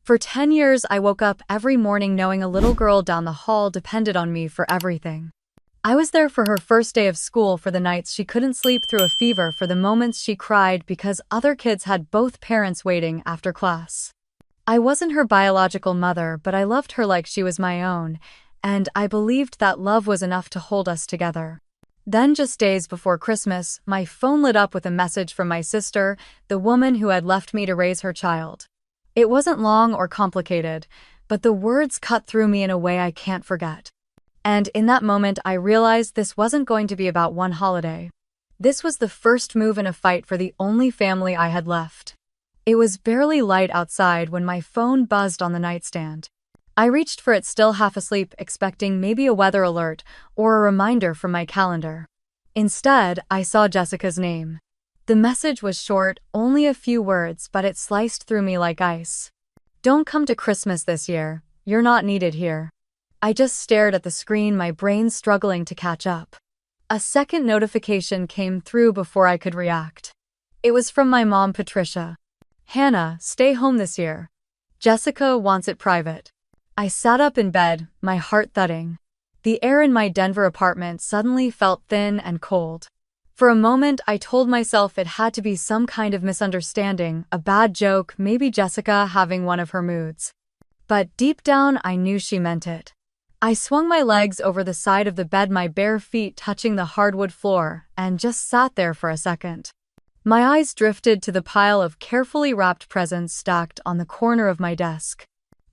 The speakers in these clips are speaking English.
For 10 years, I woke up every morning knowing a little girl down the hall depended on me for everything. I was there for her first day of school, for the nights she couldn't sleep through a fever, for the moments she cried because other kids had both parents waiting after class. I wasn't her biological mother, but I loved her like she was my own, and I believed that love was enough to hold us together. Then, just days before Christmas, my phone lit up with a message from my sister, the woman who had left me to raise her child. It wasn't long or complicated, but the words cut through me in a way I can't forget. And in that moment, I realized this wasn't going to be about one holiday. This was the first move in a fight for the only family I had left. It was barely light outside when my phone buzzed on the nightstand. I reached for it, still half asleep, expecting maybe a weather alert or a reminder from my calendar. Instead, I saw Jessica's name. The message was short, only a few words, but it sliced through me like ice. "Don't come to Christmas this year. You're not needed here." I just stared at the screen, my brain struggling to catch up. A second notification came through before I could react. It was from my mom, Patricia. "Hannah, stay home this year. Jessica wants it private." I sat up in bed, my heart thudding. The air in my Denver apartment suddenly felt thin and cold. For a moment, I told myself it had to be some kind of misunderstanding, a bad joke, maybe Jessica having one of her moods. But deep down, I knew she meant it. I swung my legs over the side of the bed, my bare feet touching the hardwood floor, and just sat there for a second. My eyes drifted to the pile of carefully wrapped presents stacked on the corner of my desk.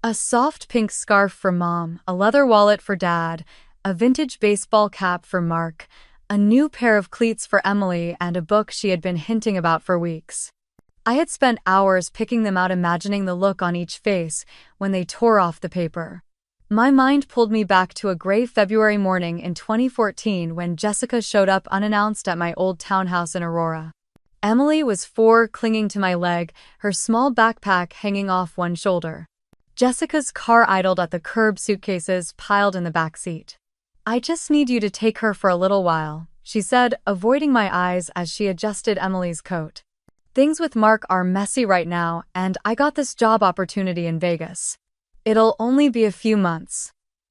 A soft pink scarf for Mom, a leather wallet for Dad, a vintage baseball cap for Mark, a new pair of cleats for Emily, and a book she had been hinting about for weeks. I had spent hours picking them out, imagining the look on each face when they tore off the paper. My mind pulled me back to a gray February morning in 2014 when Jessica showed up unannounced at my old townhouse in Aurora. Emily was 4, clinging to my leg, her small backpack hanging off one shoulder. Jessica's car idled at the curb, suitcases piled in the back seat. "I just need you to take her for a little while," she said, avoiding my eyes as she adjusted Emily's coat. "Things with Mark are messy right now, and I got this job opportunity in Vegas. It'll only be a few months."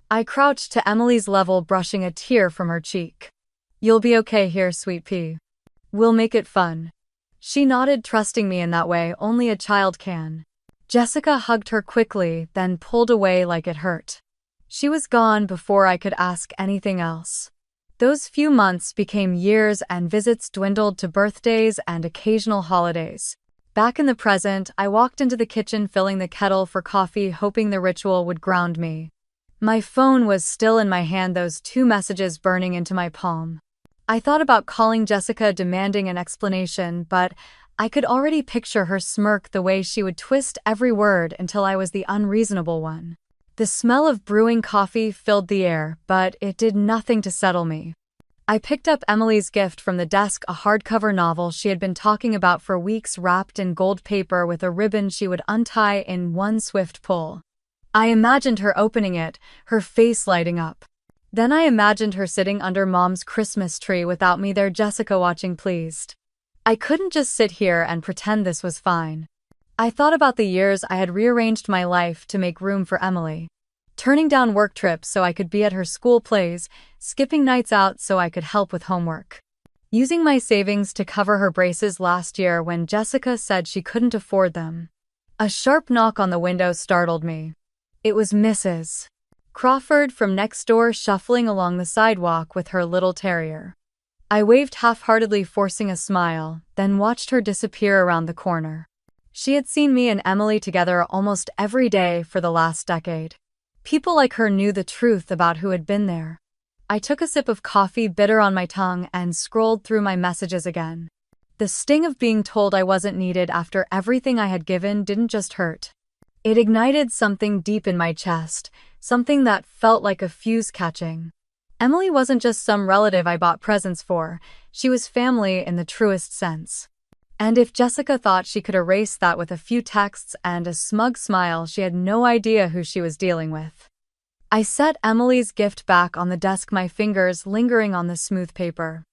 I crouched to Emily's level, brushing a tear from her cheek. "You'll be okay here, sweet pea. We'll make it fun." She nodded, trusting me in that way only a child can. Jessica hugged her quickly, then pulled away like it hurt. She was gone before I could ask anything else. Those few months became years, and visits dwindled to birthdays and occasional holidays. Back in the present, I walked into the kitchen, filling the kettle for coffee, hoping the ritual would ground me. My phone was still in my hand, those 2 messages burning into my palm. I thought about calling Jessica, demanding an explanation, but I could already picture her smirk, the way she would twist every word until I was the unreasonable one. The smell of brewing coffee filled the air, but it did nothing to settle me. I picked up Emily's gift from the desk, a hardcover novel she had been talking about for weeks, wrapped in gold paper with a ribbon she would untie in one swift pull. I imagined her opening it, her face lighting up. Then I imagined her sitting under Mom's Christmas tree without me there, Jessica watching, pleased. I couldn't just sit here and pretend this was fine. I thought about the years I had rearranged my life to make room for Emily. Turning down work trips so I could be at her school plays, skipping nights out so I could help with homework. Using my savings to cover her braces last year when Jessica said she couldn't afford them. A sharp knock on the window startled me. It was Mrs. Crawford from next door, shuffling along the sidewalk with her little terrier. I waved half-heartedly, forcing a smile, then watched her disappear around the corner. She had seen me and Emily together almost every day for the last decade. People like her knew the truth about who had been there. I took a sip of coffee, bitter on my tongue, and scrolled through my messages again. The sting of being told I wasn't needed after everything I had given didn't just hurt. It ignited something deep in my chest, something that felt like a fuse catching. Emily wasn't just some relative I bought presents for, she was family in the truest sense. And if Jessica thought she could erase that with a few texts and a smug smile, she had no idea who she was dealing with. I set Emily's gift back on the desk, my fingers lingering on the smooth paper.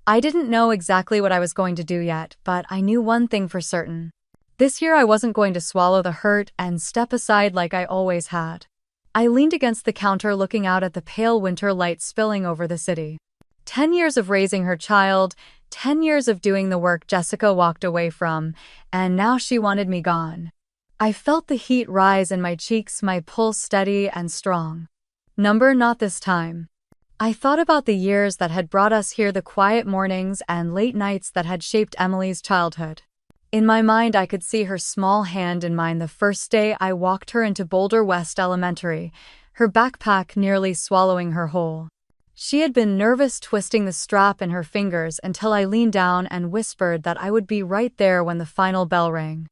I didn't know exactly what I was going to do yet, but I knew one thing for certain. This year I wasn't going to swallow the hurt and step aside like I always had. I leaned against the counter looking out at the pale winter light spilling over the city. 10 years of raising her child, 10 years of doing the work Jessica walked away from, and now she wanted me gone. I felt the heat rise in my cheeks, my pulse steady and strong. Not this time. I thought about the years that had brought us here, the quiet mornings and late nights that had shaped Emily's childhood. In my mind, I could see her small hand in mine the first day I walked her into Boulder West Elementary, her backpack nearly swallowing her whole. She had been nervous, twisting the strap in her fingers until I leaned down and whispered that I would be right there when the final bell rang.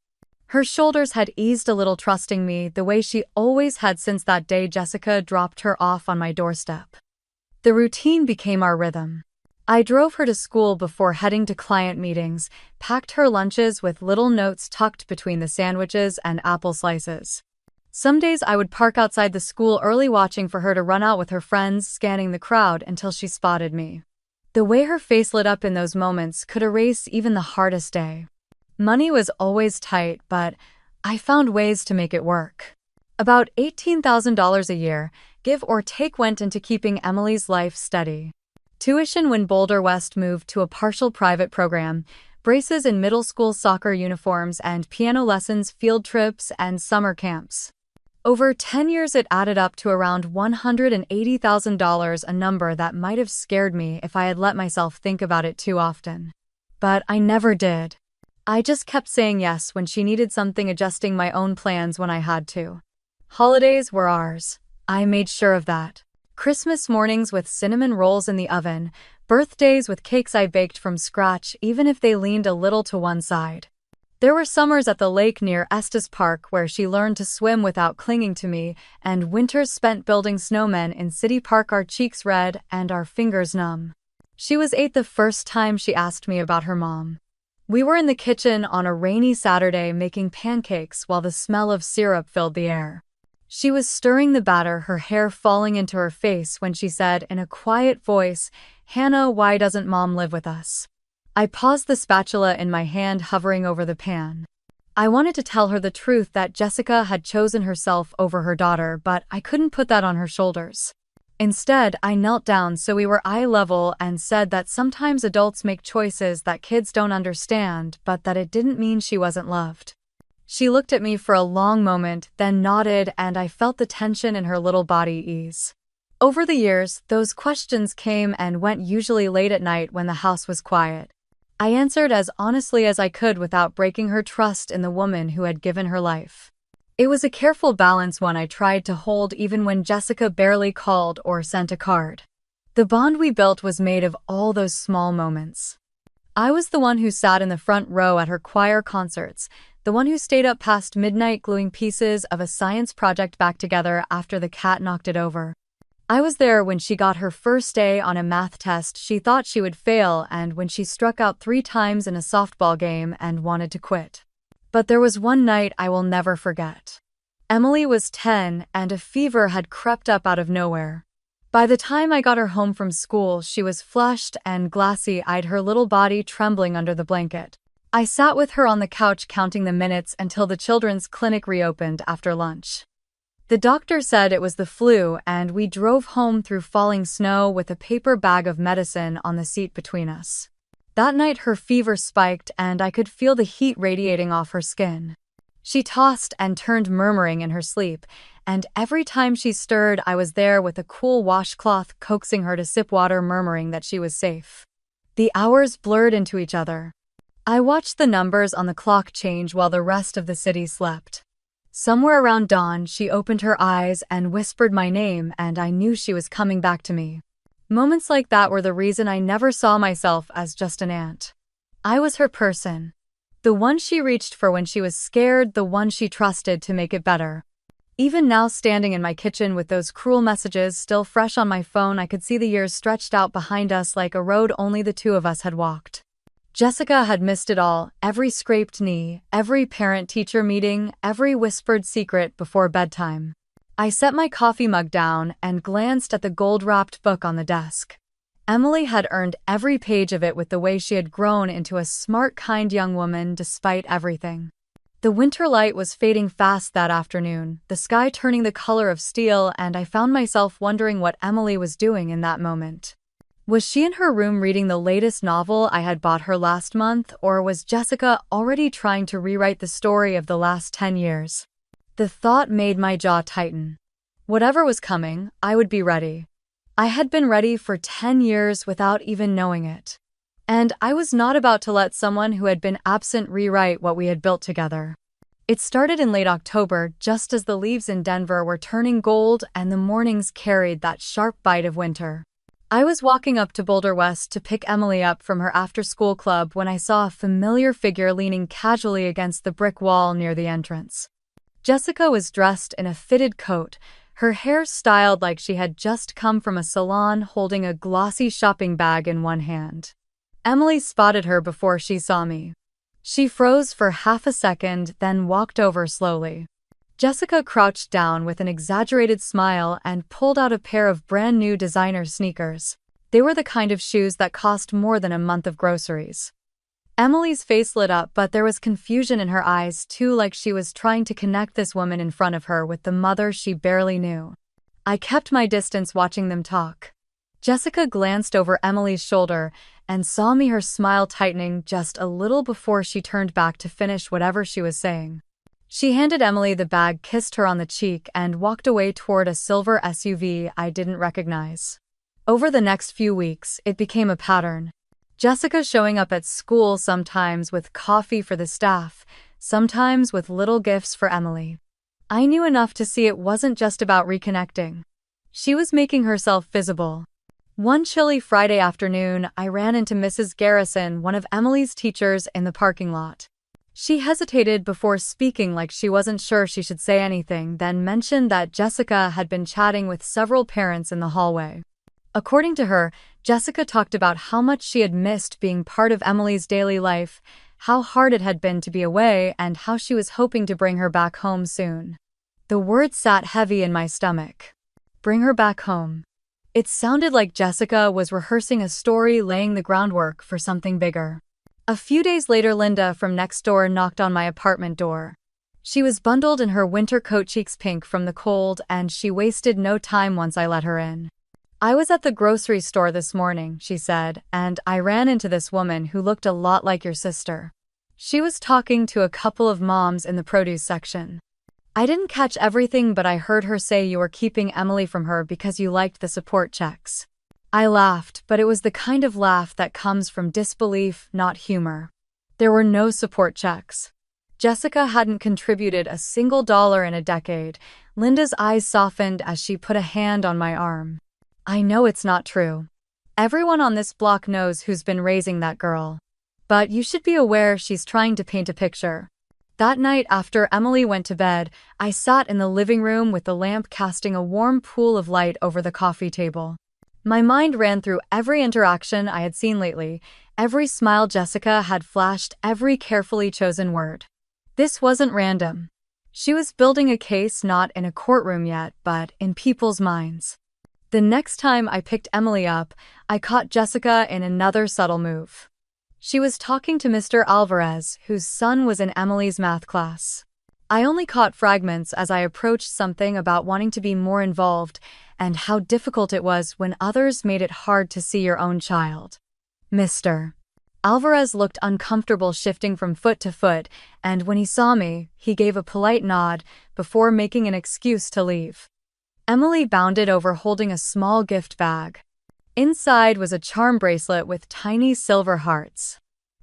Her shoulders had eased a little, trusting me the way she always had since that day Jessica dropped her off on my doorstep. The routine became our rhythm. I drove her to school before heading to client meetings, packed her lunches with little notes tucked between the sandwiches and apple slices. Some days I would park outside the school early, watching for her to run out with her friends, scanning the crowd until she spotted me. The way her face lit up in those moments could erase even the hardest day. Money was always tight, but I found ways to make it work. About $18,000 a year, give or take, went into keeping Emily's life steady. Tuition when Boulder West moved to a partial private program, braces in middle school soccer uniforms and piano lessons, field trips, and summer camps. Over 10 years it added up to around $180,000, a number that might have scared me if I had let myself think about it too often. But I never did. I just kept saying yes when she needed something, adjusting my own plans when I had to. Holidays were ours. I made sure of that. Christmas mornings with cinnamon rolls in the oven, birthdays with cakes I baked from scratch even if they leaned a little to one side. There were summers at the lake near Estes Park where she learned to swim without clinging to me, and winters spent building snowmen in City Park, our cheeks red and our fingers numb. She was 8 the first time she asked me about her mom. We were in the kitchen on a rainy Saturday making pancakes while the smell of syrup filled the air. She was stirring the batter, her hair falling into her face, when she said in a quiet voice, "Hannah, why doesn't Mom live with us?" I paused, the spatula in my hand hovering over the pan. I wanted to tell her the truth, that Jessica had chosen herself over her daughter, but I couldn't put that on her shoulders. Instead, I knelt down so we were eye level and said that sometimes adults make choices that kids don't understand, but that it didn't mean she wasn't loved. She looked at me for a long moment, then nodded, and I felt the tension in her little body ease. Over the years, those questions came and went, usually late at night when the house was quiet. I answered as honestly as I could without breaking her trust in the woman who had given her life. It was a careful balance, one I tried to hold even when Jessica barely called or sent a card. The bond we built was made of all those small moments. I was the one who sat in the front row at her choir concerts, the one who stayed up past midnight gluing pieces of a science project back together after the cat knocked it over. I was there when she got her first A on a math test she thought she would fail, and when she struck out 3 times in a softball game and wanted to quit. But there was one night I will never forget. Emily was 10, and a fever had crept up out of nowhere. By the time I got her home from school, she was flushed and glassy-eyed, her little body trembling under the blanket. I sat with her on the couch counting the minutes until the children's clinic reopened after lunch. The doctor said it was the flu, and we drove home through falling snow with a paper bag of medicine on the seat between us. That night her fever spiked and I could feel the heat radiating off her skin. She tossed and turned, murmuring in her sleep, and every time she stirred I was there with a cool washcloth, coaxing her to sip water, murmuring that she was safe. The hours blurred into each other. I watched the numbers on the clock change while the rest of the city slept. Somewhere around dawn, she opened her eyes and whispered my name, and I knew she was coming back to me. Moments like that were the reason I never saw myself as just an aunt. I was her person. The one she reached for when she was scared, the one she trusted to make it better. Even now, standing in my kitchen with those cruel messages still fresh on my phone, I could see the years stretched out behind us like a road only the two of us had walked. Jessica had missed it all, every scraped knee, every parent-teacher meeting, every whispered secret before bedtime. I set my coffee mug down and glanced at the gold-wrapped book on the desk. Emily had earned every page of it with the way she had grown into a smart, kind young woman despite everything. The winter light was fading fast that afternoon, the sky turning the color of steel, and I found myself wondering what Emily was doing in that moment. Was she in her room reading the latest novel I had bought her last month, or was Jessica already trying to rewrite the story of the last 10 years? The thought made my jaw tighten. Whatever was coming, I would be ready. I had been ready for 10 years without even knowing it. And I was not about to let someone who had been absent rewrite what we had built together. It started in late October, just as the leaves in Denver were turning gold and the mornings carried that sharp bite of winter. I was walking up to Boulder West to pick Emily up from her after-school club when I saw a familiar figure leaning casually against the brick wall near the entrance. Jessica was dressed in a fitted coat, her hair styled like she had just come from a salon, holding a glossy shopping bag in one hand. Emily spotted her before she saw me. She froze for half a second, then walked over slowly. Jessica crouched down with an exaggerated smile and pulled out a pair of brand-new designer sneakers. They were the kind of shoes that cost more than a month of groceries. Emily's face lit up, but there was confusion in her eyes too, like she was trying to connect this woman in front of her with the mother she barely knew. I kept my distance watching them talk. Jessica glanced over Emily's shoulder and saw me, her smile tightening just a little before she turned back to finish whatever she was saying. She handed Emily the bag, kissed her on the cheek, and walked away toward a silver SUV I didn't recognize. Over the next few weeks, it became a pattern. Jessica showing up at school, sometimes with coffee for the staff, sometimes with little gifts for Emily. I knew enough to see it wasn't just about reconnecting. She was making herself visible. One chilly Friday afternoon, I ran into Mrs. Garrison, one of Emily's teachers, in the parking lot. She hesitated before speaking, like she wasn't sure she should say anything, then mentioned that Jessica had been chatting with several parents in the hallway. According to her, Jessica talked about how much she had missed being part of Emily's daily life, how hard it had been to be away, and how she was hoping to bring her back home soon. The words sat heavy in my stomach. Bring her back home. It sounded like Jessica was rehearsing a story, laying the groundwork for something bigger. A few days later, Linda from next door knocked on my apartment door. She was bundled in her winter coat, cheeks pink from the cold, and she wasted no time once I let her in. I was at the grocery store this morning, she said, and I ran into this woman who looked a lot like your sister. She was talking to a couple of moms in the produce section. I didn't catch everything, but I heard her say you were keeping Emily from her because you liked the support checks. I laughed, but it was the kind of laugh that comes from disbelief, not humor. There were no support checks. Jessica hadn't contributed a single dollar in a decade. Linda's eyes softened as she put a hand on my arm. I know it's not true. Everyone on this block knows who's been raising that girl. But you should be aware she's trying to paint a picture. That night after Emily went to bed, I sat in the living room with the lamp casting a warm pool of light over the coffee table. My mind ran through every interaction I had seen lately, every smile Jessica had flashed, every carefully chosen word. This wasn't random. She was building a case, not in a courtroom yet, but in people's minds. The next time I picked Emily up, I caught Jessica in another subtle move. She was talking to Mr. Alvarez, whose son was in Emily's math class. I only caught fragments as I approached, something about wanting to be more involved and how difficult it was when others made it hard to see your own child. Mr. Alvarez looked uncomfortable, shifting from foot to foot, and when he saw me, he gave a polite nod before making an excuse to leave. Emily bounded over, holding a small gift bag. Inside was a charm bracelet with tiny silver hearts.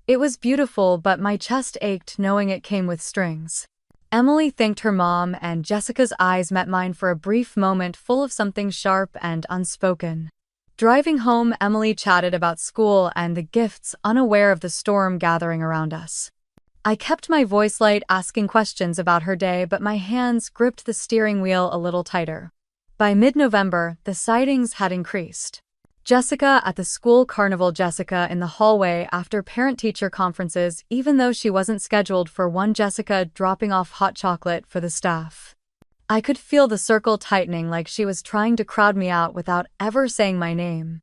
It was beautiful, but my chest ached knowing it came with strings. Emily thanked her mom, and Jessica's eyes met mine for a brief moment, full of something sharp and unspoken. Driving home, Emily chatted about school and the gifts, unaware of the storm gathering around us. I kept my voice light, asking questions about her day, but my hands gripped the steering wheel a little tighter. By mid-November, the sightings had increased. Jessica at the school carnival, Jessica in the hallway after parent-teacher conferences, even though she wasn't scheduled for one, Jessica dropping off hot chocolate for the staff. I could feel the circle tightening, like she was trying to crowd me out without ever saying my name.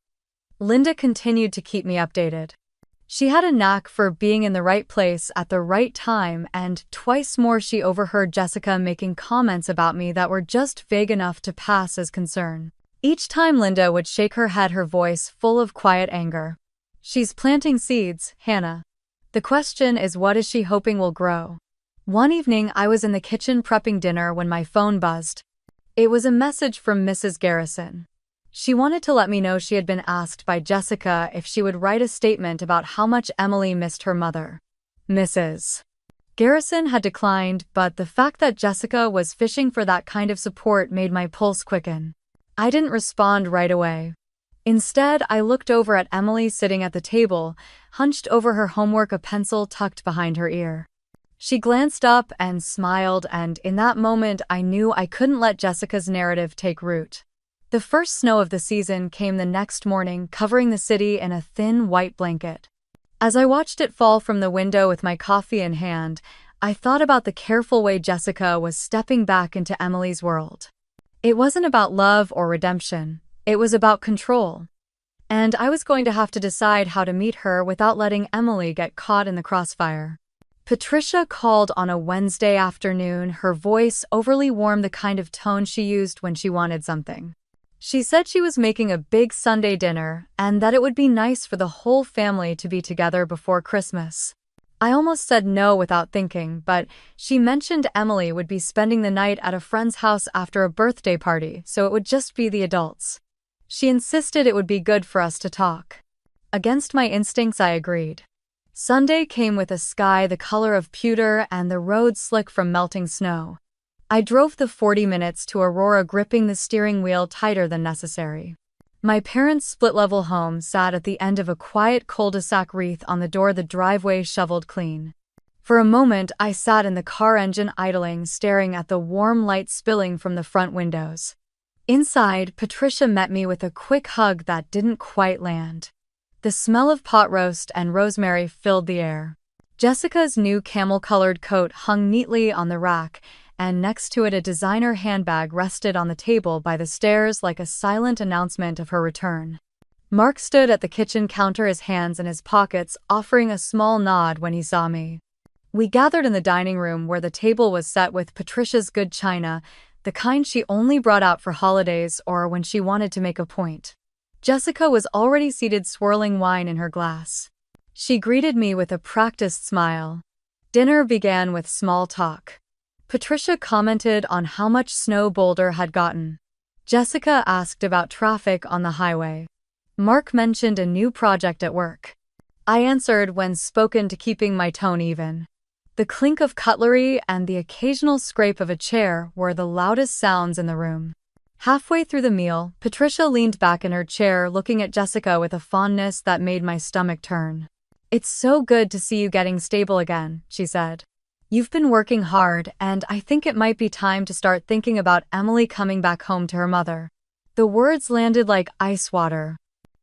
Linda continued to keep me updated. She had a knack for being in the right place at the right time, and twice more she overheard Jessica making comments about me that were just vague enough to pass as concern. Each time Linda would shake her head, her voice full of quiet anger. "She's planting seeds, Hannah. The question is, what is she hoping will grow?" One evening, I was in the kitchen prepping dinner when my phone buzzed. It was a message from Mrs. Garrison. She wanted to let me know she had been asked by Jessica if she would write a statement about how much Emily missed her mother. Mrs. Garrison had declined, but the fact that Jessica was fishing for that kind of support made my pulse quicken. I didn't respond right away. Instead, I looked over at Emily sitting at the table, hunched over her homework, a pencil tucked behind her ear. She glanced up and smiled, and in that moment I knew I couldn't let Jessica's narrative take root. The first snow of the season came the next morning, covering the city in a thin white blanket. As I watched it fall from the window with my coffee in hand, I thought about the careful way Jessica was stepping back into Emily's world. It wasn't about love or redemption, it was about control. And I was going to have to decide how to meet her without letting Emily get caught in the crossfire. Patricia called on a Wednesday afternoon, her voice overly warm, the kind of tone she used when she wanted something. She said she was making a big Sunday dinner and that it would be nice for the whole family to be together before Christmas. I almost said no without thinking, but she mentioned Emily would be spending the night at a friend's house after a birthday party, so it would just be the adults. She insisted it would be good for us to talk. Against my instincts, I agreed. Sunday came with a sky the color of pewter and the road slick from melting snow. I drove the 40 minutes to Aurora, gripping the steering wheel tighter than necessary. My parents' split-level home sat at the end of a quiet cul-de-sac, wreath on the door, the driveway shoveled clean. For a moment, I sat in the car, engine idling, staring at the warm light spilling from the front windows. Inside, Patricia met me with a quick hug that didn't quite land. The smell of pot roast and rosemary filled the air. Jessica's new camel-colored coat hung neatly on the rack, and next to it a designer handbag rested on the table by the stairs like a silent announcement of her return. Mark stood at the kitchen counter, his hands in his pockets, offering a small nod when he saw me. We gathered in the dining room where the table was set with Patricia's good china, the kind she only brought out for holidays or when she wanted to make a point. Jessica was already seated, swirling wine in her glass. She greeted me with a practiced smile. Dinner began with small talk. Patricia commented on how much snow Boulder had gotten. Jessica asked about traffic on the highway. Mark mentioned a new project at work. I answered when spoken to, keeping my tone even. The clink of cutlery and the occasional scrape of a chair were the loudest sounds in the room. Halfway through the meal, Patricia leaned back in her chair, looking at Jessica with a fondness that made my stomach turn. "It's so good to see you getting stable again," she said. "You've been working hard, and I think it might be time to start thinking about Emily coming back home to her mother." The words landed like ice water.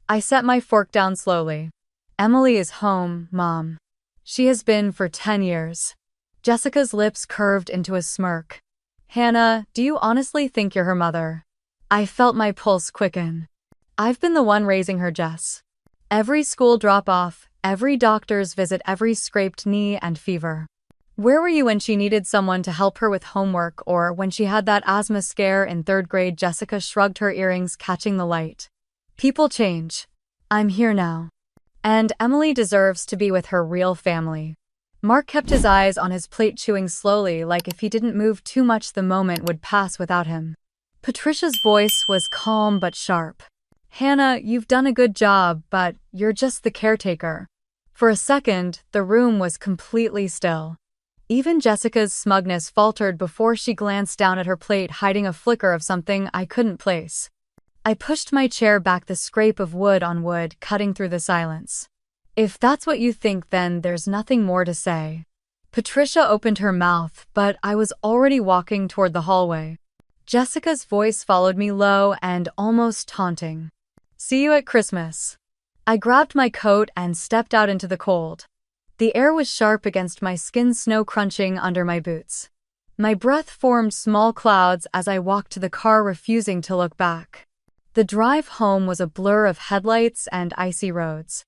I set my fork down slowly. "Emily is home, Mom. She has been for 10 years. Jessica's lips curved into a smirk. "Hannah, do you honestly think you're her mother?" I felt my pulse quicken. "I've been the one raising her, Jess. Every school drop-off, every doctor's visit, every scraped knee and fever. Where were you when she needed someone to help her with homework, or when she had that asthma scare in 3rd grade?" Jessica shrugged, her earrings catching the light. "People change. I'm here now. And Emily deserves to be with her real family." Mark kept his eyes on his plate, chewing slowly, like if he didn't move too much the moment would pass without him. Patricia's voice was calm but sharp. "Hannah, you've done a good job, but you're just the caretaker." For a second, the room was completely still. Even Jessica's smugness faltered before she glanced down at her plate, hiding a flicker of something I couldn't place. I pushed my chair back, the scrape of wood on wood cutting through the silence. "If that's what you think, then there's nothing more to say." Patricia opened her mouth, but I was already walking toward the hallway. Jessica's voice followed me, low and almost taunting. "See you at Christmas." I grabbed my coat and stepped out into the cold. The air was sharp against my skin, snow crunching under my boots. My breath formed small clouds as I walked to the car, refusing to look back. The drive home was a blur of headlights and icy roads.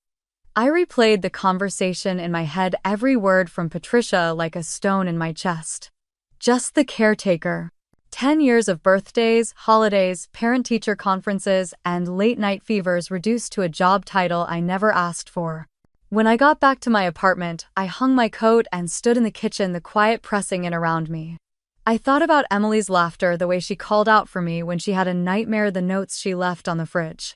I replayed the conversation in my head, every word from Patricia like a stone in my chest. Just the caretaker. 10 years of birthdays, holidays, parent-teacher conferences, and late-night fevers reduced to a job title I never asked for. When I got back to my apartment, I hung my coat and stood in the kitchen, the quiet pressing in around me. I thought about Emily's laughter, the way she called out for me when she had a nightmare, the notes she left on the fridge.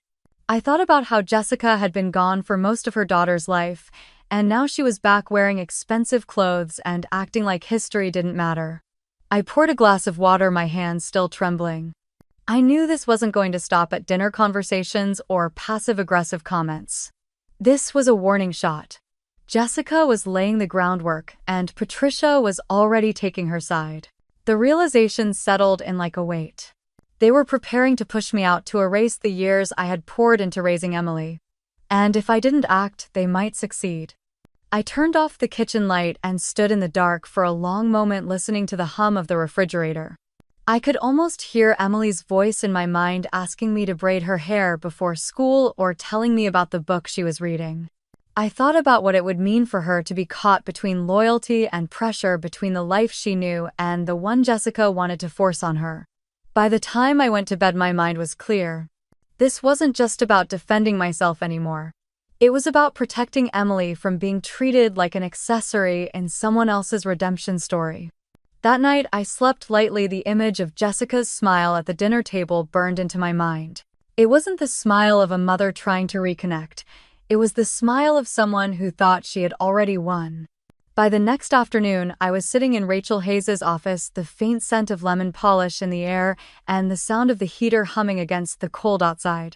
I thought about how Jessica had been gone for most of her daughter's life, and now she was back wearing expensive clothes and acting like history didn't matter. I poured a glass of water, my hands still trembling. I knew this wasn't going to stop at dinner conversations or passive-aggressive comments. This was a warning shot. Jessica was laying the groundwork, and Patricia was already taking her side. The realization settled in like a weight. They were preparing to push me out, to erase the years I had poured into raising Emily. And if I didn't act, they might succeed. I turned off the kitchen light and stood in the dark for a long moment, listening to the hum of the refrigerator. I could almost hear Emily's voice in my mind, asking me to braid her hair before school or telling me about the book she was reading. I thought about what it would mean for her to be caught between loyalty and pressure, between the life she knew and the one Jessica wanted to force on her. By the time I went to bed, my mind was clear. This wasn't just about defending myself anymore. It was about protecting Emily from being treated like an accessory in someone else's redemption story. That night, I slept lightly. The image of Jessica's smile at the dinner table burned into my mind. It wasn't the smile of a mother trying to reconnect. It was the smile of someone who thought she had already won. By the next afternoon, I was sitting in Rachel Hayes' office, the faint scent of lemon polish in the air and the sound of the heater humming against the cold outside.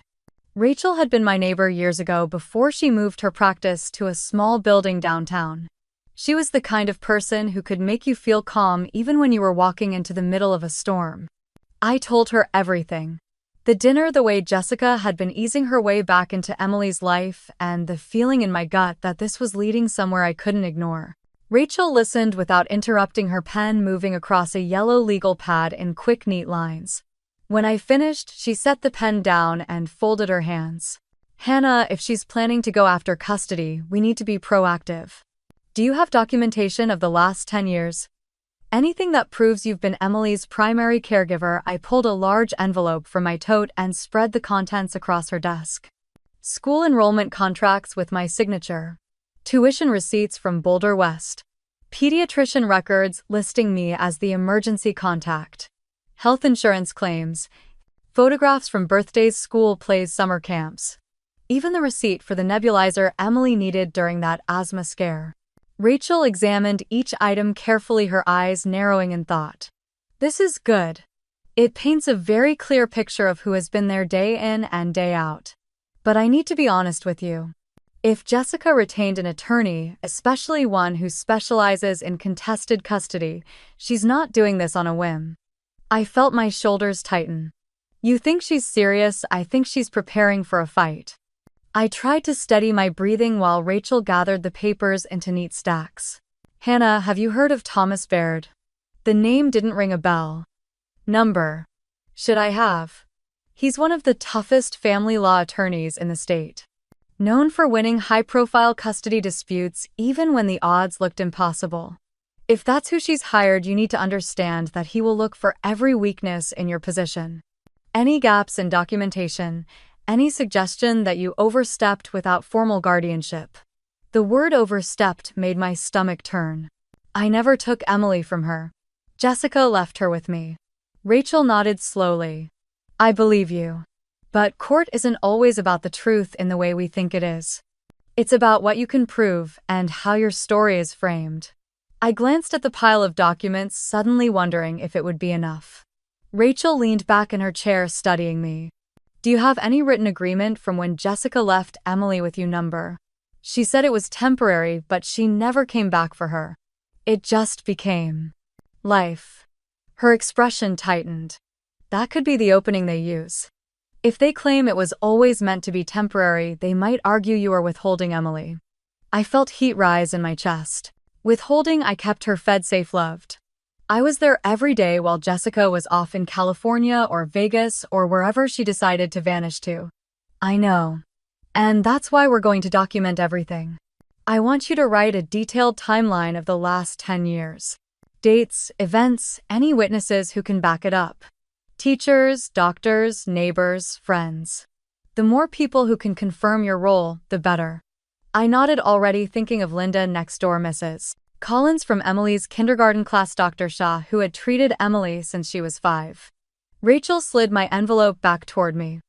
Rachel had been my neighbor years ago, before she moved her practice to a small building downtown. She was the kind of person who could make you feel calm even when you were walking into the middle of a storm. I told her everything. The dinner, the way Jessica had been easing her way back into Emily's life, and the feeling in my gut that this was leading somewhere I couldn't ignore. Rachel listened without interrupting, her pen moving across a yellow legal pad in quick, neat lines. When I finished, she set the pen down and folded her hands. "Hannah, if she's planning to go after custody, we need to be proactive. Do you have documentation of the last 10 years? Anything that proves you've been Emily's primary caregiver?" I pulled a large envelope from my tote and spread the contents across her desk. School enrollment contracts with my signature. Tuition receipts from Boulder West. Pediatrician records listing me as the emergency contact. Health insurance claims. Photographs from birthdays, school plays, summer camps. Even the receipt for the nebulizer Emily needed during that asthma scare. Rachel examined each item carefully, her eyes narrowing in thought. This is good. It paints a very clear picture of who has been there day in and day out. But I need to be honest with you. If Jessica retained an attorney, especially one who specializes in contested custody, she's not doing this on a whim. I felt my shoulders tighten. You think she's serious? I think she's preparing for a fight. I tried to steady my breathing while Rachel gathered the papers into neat stacks. "Hannah, have you heard of Thomas Baird?" The name didn't ring a bell. Number. Should I have? He's one of the toughest family law attorneys in the state. Known for winning high-profile custody disputes even when the odds looked impossible. If that's who she's hired, you need to understand that he will look for every weakness in your position. Any gaps in documentation, any suggestion that you overstepped without formal guardianship. The word overstepped made my stomach turn. I never took Emily from her. Jessica left her with me. Rachel nodded slowly. I believe you. But court isn't always about the truth in the way we think it is. It's about what you can prove and how your story is framed. I glanced at the pile of documents, suddenly wondering if it would be enough. Rachel leaned back in her chair, studying me. Do you have any written agreement from when Jessica left Emily with you? Number. She said it was temporary, but she never came back for her. It just became life. Her expression tightened. That could be the opening they use. If they claim it was always meant to be temporary, they might argue you are withholding Emily. I felt heat rise in my chest. Withholding? I kept her fed, safe, loved. I was there every day while Jessica was off in California or Vegas or wherever she decided to vanish to. I know. And that's why we're going to document everything. I want you to write a detailed timeline of the last 10 years. Dates, events, any witnesses who can back it up. Teachers, doctors, neighbors, friends. The more people who can confirm your role, the better. I nodded already, thinking of Linda next door, Mrs. Collins from Emily's kindergarten class, Dr. Shaw, who had treated Emily since she was 5. Rachel slid my envelope back toward me.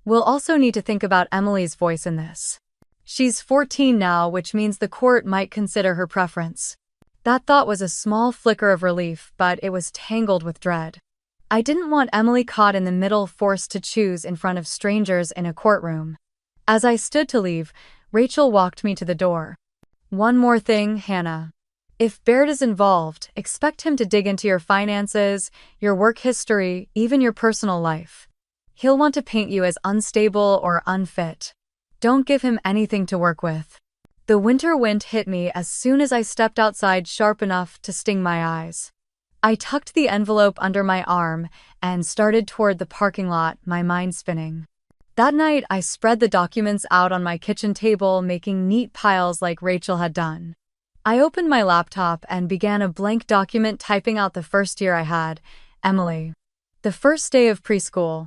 We'll also need to think about Emily's voice in this. She's 14 now, which means the court might consider her preference. That thought was a small flicker of relief, but it was tangled with dread. I didn't want Emily caught in the middle, forced to choose in front of strangers in a courtroom. As I stood to leave, Rachel walked me to the door. One more thing, Hannah. If Baird is involved, expect him to dig into your finances, your work history, even your personal life. He'll want to paint you as unstable or unfit. Don't give him anything to work with. The winter wind hit me as soon as I stepped outside, sharp enough to sting my eyes. I tucked the envelope under my arm and started toward the parking lot, my mind spinning. That night, I spread the documents out on my kitchen table, making neat piles like Rachel had done. I opened my laptop and began a blank document, typing out the first year I had, Emily. The first day of preschool.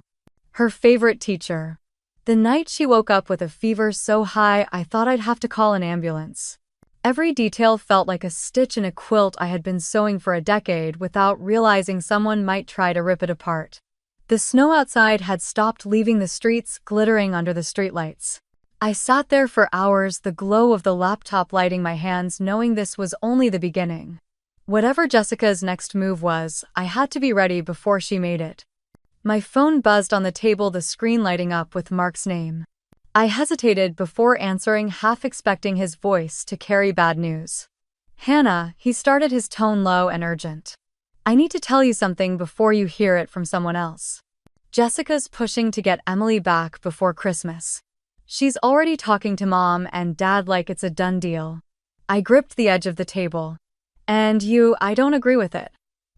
Her favorite teacher. The night she woke up with a fever so high I thought I'd have to call an ambulance. Every detail felt like a stitch in a quilt I had been sewing for a decade without realizing someone might try to rip it apart. The snow outside had stopped, leaving the streets glittering under the streetlights. I sat there for hours, the glow of the laptop lighting my hands, knowing this was only the beginning. Whatever Jessica's next move was, I had to be ready before she made it. My phone buzzed on the table, the screen lighting up with Mark's name. I hesitated before answering, half expecting his voice to carry bad news. Hannah, he started, his tone low and urgent. I need to tell you something before you hear it from someone else. Jessica's pushing to get Emily back before Christmas. She's already talking to Mom and Dad like it's a done deal. I gripped the edge of the table. And I don't agree with it.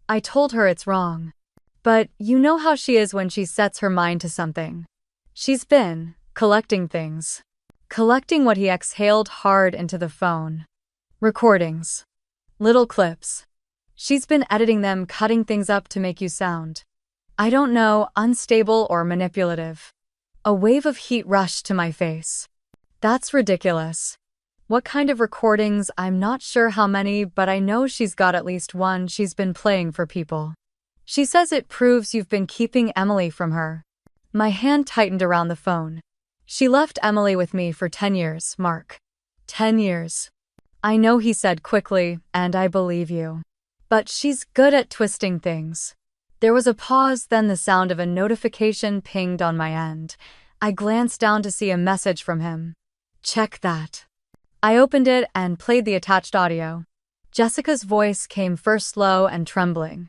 I told her it's wrong. But you know how she is when she sets her mind to something. She's been collecting things. Collecting what he exhaled hard into the phone. Recordings. Little clips. She's been editing them, cutting things up to make you sound, I don't know, unstable or manipulative. A wave of heat rushed to my face. That's ridiculous. What kind of recordings? I'm not sure how many, but I know she's got at least one she's been playing for people. She says it proves you've been keeping Emily from her. My hand tightened around the phone. She left Emily with me for 10 years, Mark. 10 years. I know, he said quickly, and I believe you. But she's good at twisting things. There was a pause, then the sound of a notification pinged on my end. I glanced down to see a message from him. Check that. I opened it and played the attached audio. Jessica's voice came first, low and trembling.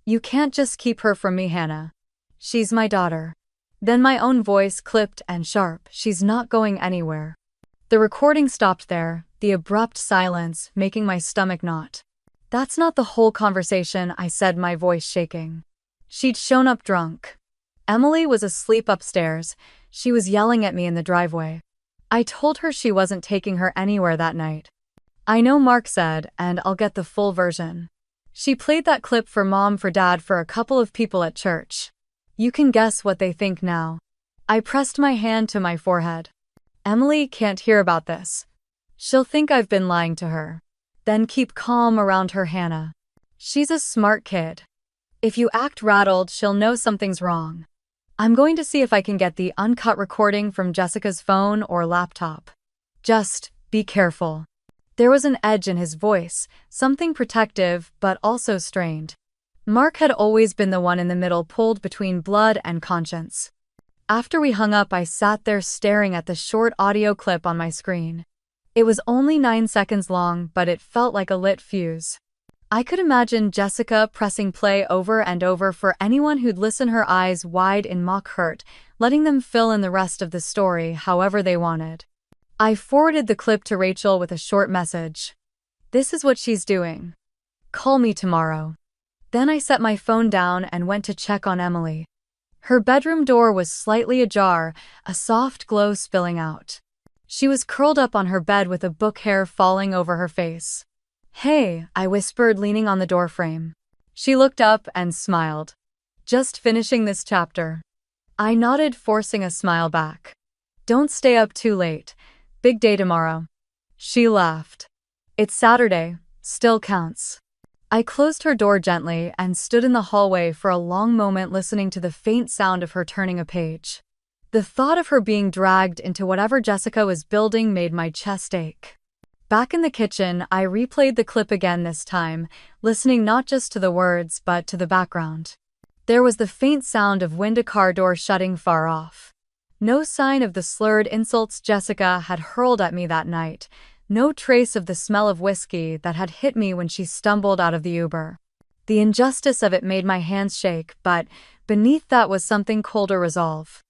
You can't just keep her from me, Hannah. She's my daughter. Then my own voice, clipped and sharp. She's not going anywhere. The recording stopped there, the abrupt silence making my stomach knot. That's not the whole conversation, I said, my voice shaking. She'd shown up drunk. Emily was asleep upstairs. She was yelling at me in the driveway. I told her she wasn't taking her anywhere that night. I know, Mark said, and I'll get the full version. She played that clip for Mom, for Dad, for a couple of people at church. You can guess what they think now. I pressed my hand to my forehead. Emily can't hear about this. She'll think I've been lying to her. Then keep calm around her, Hannah. She's a smart kid. If you act rattled, she'll know something's wrong. I'm going to see if I can get the uncut recording from Jessica's phone or laptop. Just be careful. There was an edge in his voice, something protective but also strained. Mark had always been the one in the middle, pulled between blood and conscience. After we hung up, I sat there staring at the short audio clip on my screen. It was only 9 seconds long, but it felt like a lit fuse. I could imagine Jessica pressing play over and over for anyone who'd listen, her eyes wide in mock hurt, letting them fill in the rest of the story however they wanted. I forwarded the clip to Rachel with a short message. This is what she's doing. Call me tomorrow. Then I set my phone down and went to check on Emily. Her bedroom door was slightly ajar, a soft glow spilling out. She was curled up on her bed with a book hair falling over her face. "Hey," I whispered, leaning on the doorframe. She looked up and smiled. "Just finishing this chapter." I nodded, forcing a smile back. "Don't stay up too late. Big day tomorrow." She laughed. "It's Saturday, still counts." I closed her door gently and stood in the hallway for a long moment, listening to the faint sound of her turning a page. The thought of her being dragged into whatever Jessica was building made my chest ache. Back in the kitchen, I replayed the clip again, this time, listening not just to the words but to the background. There was the faint sound of wind, a car door shutting far off. No sign of the slurred insults Jessica had hurled at me that night. No trace of the smell of whiskey that had hit me when she stumbled out of the Uber. The injustice of it made my hands shake, but beneath that was something colder: resolve.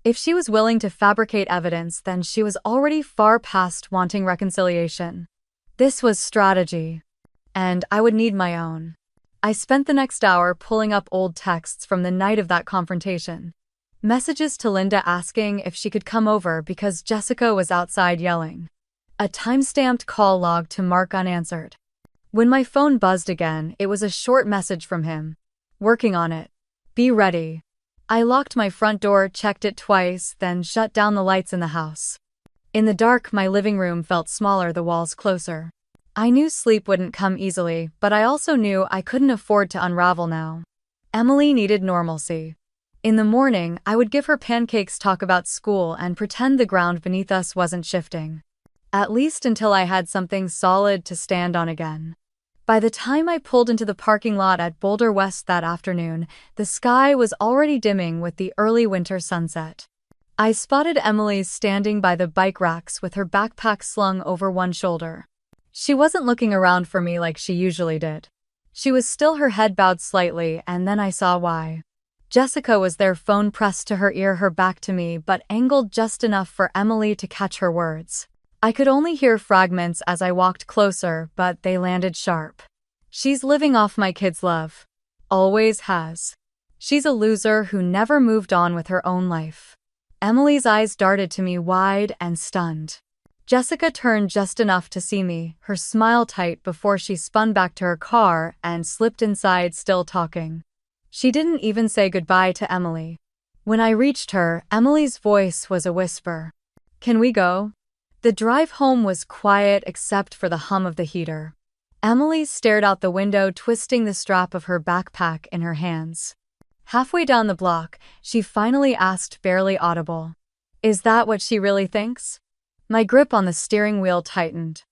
If she was willing to fabricate evidence, then she was already far past wanting reconciliation. This was strategy. And I would need my own. I spent the next hour pulling up old texts from the night of that confrontation. Messages to Linda asking if she could come over because Jessica was outside yelling. A time-stamped call log to Mark unanswered. When my phone buzzed again, it was a short message from him. "Working on it. Be ready." I locked my front door, checked it twice, then shut down the lights in the house. In the dark, my living room felt smaller, the walls closer. I knew sleep wouldn't come easily, but I also knew I couldn't afford to unravel now. Emily needed normalcy. In the morning, I would give her pancakes, talk about school, and pretend the ground beneath us wasn't shifting. At least until I had something solid to stand on again. By the time I pulled into the parking lot at Boulder West that afternoon, the sky was already dimming with the early winter sunset. I spotted Emily standing by the bike racks with her backpack slung over one shoulder. She wasn't looking around for me like she usually did. She was still, her head bowed slightly, and then I saw why. Jessica was there, phone pressed to her ear, her back to me, but angled just enough for Emily to catch her words. I could only hear fragments as I walked closer, but they landed sharp. "She's living off my kids' love. Always has. She's a loser who never moved on with her own life." Emily's eyes darted to me, wide and stunned. Jessica turned just enough to see me, her smile tight, before she spun back to her car and slipped inside, still talking. She didn't even say goodbye to Emily. When I reached her, Emily's voice was a whisper. "Can we go?" The drive home was quiet except for the hum of the heater. Emily stared out the window, twisting the strap of her backpack in her hands. Halfway down the block, she finally asked, barely audible, "Is that what she really thinks?" My grip on the steering wheel tightened.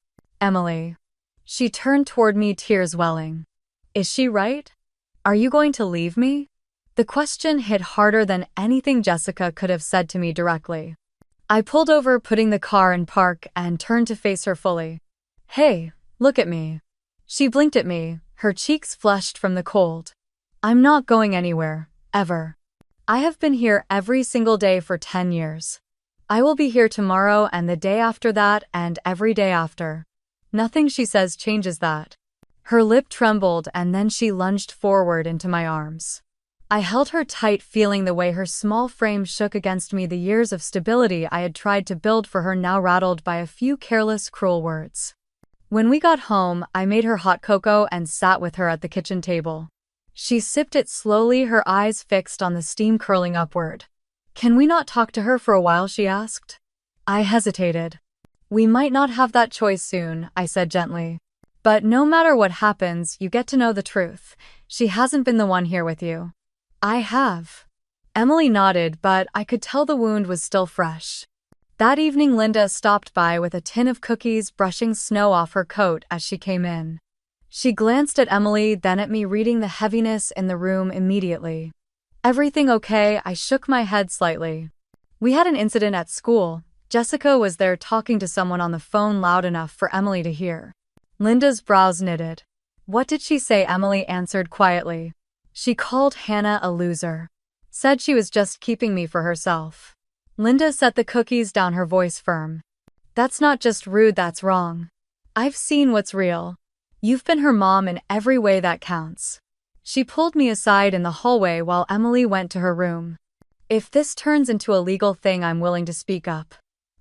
"Emily." She turned toward me, tears welling. "Is she right? Are you going to leave me?" The question hit harder than anything Jessica could have said to me directly. I pulled over, putting the car in park, and turned to face her fully. "Hey, look at me." She blinked at me, her cheeks flushed from the cold. "I'm not going anywhere, ever. I have been here every single day for 10 years. I will be here tomorrow and the day after that and every day after. Nothing she says changes that." Her lip trembled, and then she lunged forward into my arms. I held her tight, feeling the way her small frame shook against me, the years of stability I had tried to build for her now rattled by a few careless, cruel words. When we got home, I made her hot cocoa and sat with her at the kitchen table. She sipped it slowly, her eyes fixed on the steam curling upward. "Can we not talk to her for a while?" she asked. I hesitated. "We might not have that choice soon," I said gently. "But no matter what happens, you get to know the truth. She hasn't been the one here with you." "I have." Emily nodded, but I could tell the wound was still fresh. That evening, Linda stopped by with a tin of cookies, brushing snow off her coat as she came in. She glanced at Emily, then at me, reading the heaviness in the room immediately. "Everything okay?" I shook my head slightly. "We had an incident at school." Jessica was there, talking to someone on the phone loud enough for Emily to hear. Linda's brows knitted. "What did she say?" Emily answered quietly. "She called Hannah a loser. Said she was just keeping me for herself." Linda set the cookies down, her voice firm. "That's not just rude, that's wrong. I've seen what's real. You've been her mom in every way that counts." She pulled me aside in the hallway while Emily went to her room. "If this turns into a legal thing, I'm willing to speak up."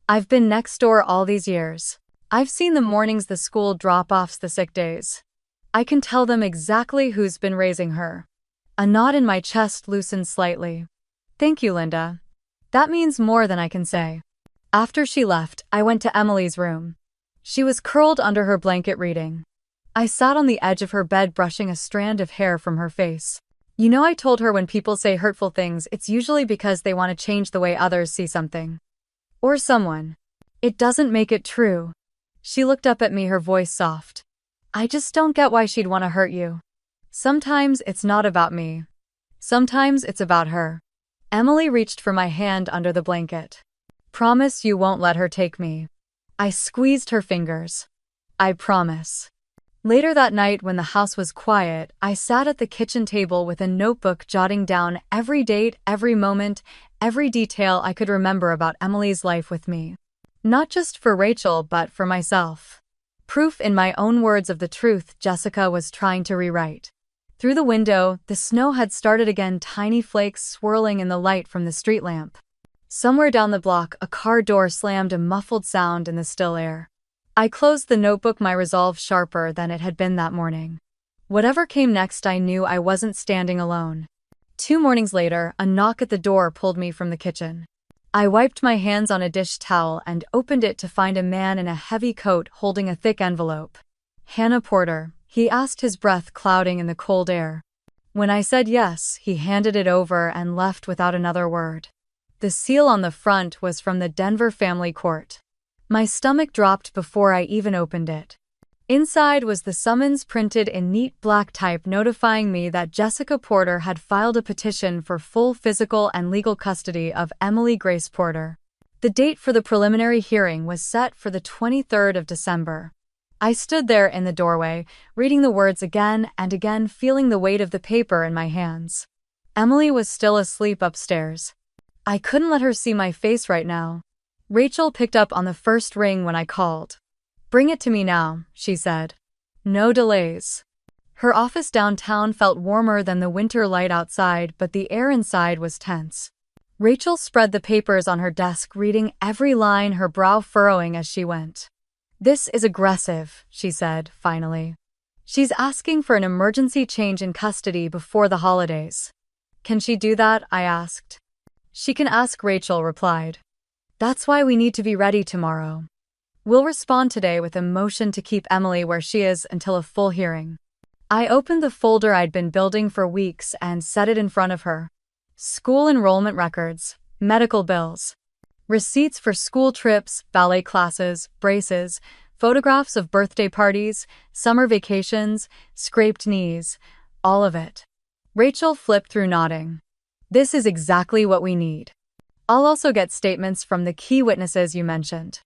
I've been next door all these years. I've seen the mornings, the school drop-offs, the sick days. I can tell them exactly who's been raising her. A knot in my chest loosened slightly. Thank you, Linda. That means more than I can say. After she left, I went to Emily's room. She was curled under her blanket reading. I sat on the edge of her bed brushing a strand of hair from her face. You know, I told her when people say hurtful things, it's usually because they want to change the way others see something. Or someone. It doesn't make it true. She looked up at me, her voice soft. I just don't get why she'd want to hurt you. Sometimes it's not about me. Sometimes it's about her. Emily reached for my hand under the blanket. Promise you won't let her take me. I squeezed her fingers. I promise. Later that night, when the house was quiet, I sat at the kitchen table with a notebook jotting down every date, every moment, every detail I could remember about Emily's life with me. Not just for Rachel, but for myself. Proof in my own words of the truth Jessica was trying to rewrite. Through the window, the snow had started again, tiny flakes swirling in the light from the street lamp. Somewhere down the block, a car door slammed, a muffled sound in the still air. I closed the notebook, my resolve sharper than it had been that morning. Whatever came next, I knew I wasn't standing alone. 2 mornings later, a knock at the door pulled me from the kitchen. I wiped my hands on a dish towel and opened it to find a man in a heavy coat holding a thick envelope. Hannah Porter, he asked, his breath clouding in the cold air. When I said yes, he handed it over and left without another word. The seal on the front was from the Denver Family Court. My stomach dropped before I even opened it. Inside was the summons printed in neat black type notifying me that Jessica Porter had filed a petition for full physical and legal custody of Emily Grace Porter. The date for the preliminary hearing was set for the 23rd of December. I stood there in the doorway, reading the words again and again, feeling the weight of the paper in my hands. Emily was still asleep upstairs. I couldn't let her see my face right now. Rachel picked up on the first ring when I called. Bring it to me now, she said. No delays. Her office downtown felt warmer than the winter light outside, but the air inside was tense. Rachel spread the papers on her desk, reading every line, her brow furrowing as she went. This is aggressive, she said, finally. She's asking for an emergency change in custody before the holidays. Can she do that? I asked. She can ask, Rachel replied. That's why we need to be ready tomorrow. We'll respond today with a motion to keep Emily where she is until a full hearing. I opened the folder I'd been building for weeks and set it in front of her. School enrollment records, medical bills, receipts for school trips, ballet classes, braces, photographs of birthday parties, summer vacations, scraped knees, all of it. Rachel flipped through, nodding. This is exactly what we need. I'll also get statements from the key witnesses you mentioned.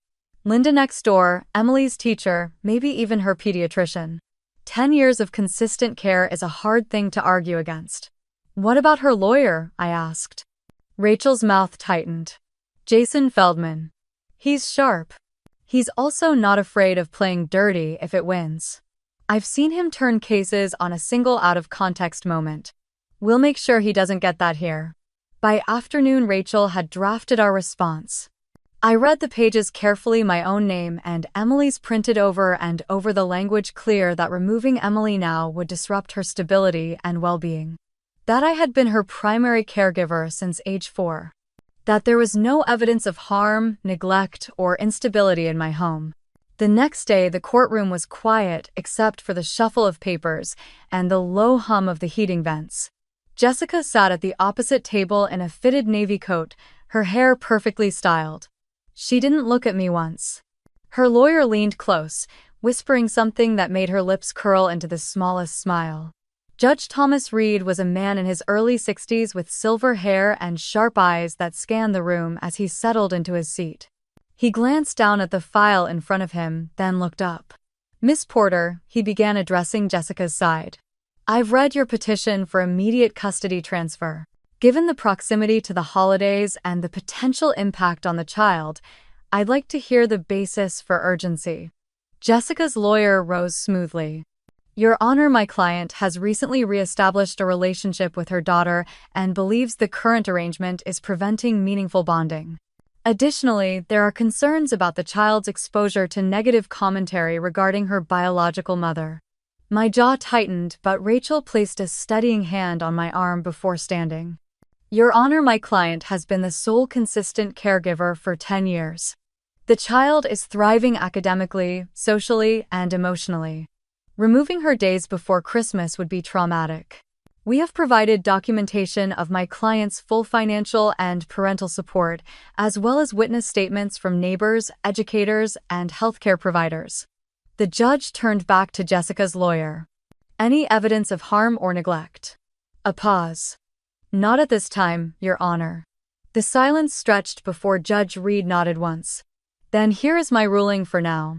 Linda next door, Emily's teacher, maybe even her pediatrician. 10 years of consistent care is a hard thing to argue against. What about her lawyer? I asked. Rachel's mouth tightened. Jason Feldman. He's sharp. He's also not afraid of playing dirty if it wins. I've seen him turn cases on a single out-of-context moment. We'll make sure he doesn't get that here. By afternoon, Rachel had drafted our response. I read the pages carefully, my own name and Emily's printed over and over, the language clear that removing Emily now would disrupt her stability and well-being. That I had been her primary caregiver since age 4. That there was no evidence of harm, neglect, or instability in my home. The next day, the courtroom was quiet except for the shuffle of papers and the low hum of the heating vents. Jessica sat at the opposite table in a fitted navy coat, her hair perfectly styled. She didn't look at me once. Her lawyer leaned close, whispering something that made her lips curl into the smallest smile. Judge Thomas Reed was a man in his early 60s with silver hair and sharp eyes that scanned the room as he settled into his seat. He glanced down at the file in front of him, then looked up. Miss Porter, he began, addressing Jessica's side. I've read your petition for immediate custody transfer. Given the proximity to the holidays and the potential impact on the child, I'd like to hear the basis for urgency. Jessica's lawyer rose smoothly. Your Honor, my client has recently reestablished a relationship with her daughter and believes the current arrangement is preventing meaningful bonding. Additionally, there are concerns about the child's exposure to negative commentary regarding her biological mother. My jaw tightened, but Rachel placed a steadying hand on my arm before standing. Your Honor, my client has been the sole consistent caregiver for 10 years. The child is thriving academically, socially, and emotionally. Removing her days before Christmas would be traumatic. We have provided documentation of my client's full financial and parental support, as well as witness statements from neighbors, educators, and healthcare providers. The judge turned back to Jessica's lawyer. Any evidence of harm or neglect? A pause. Not at this time, Your Honor. The silence stretched before Judge Reed nodded once. Then here is my ruling for now.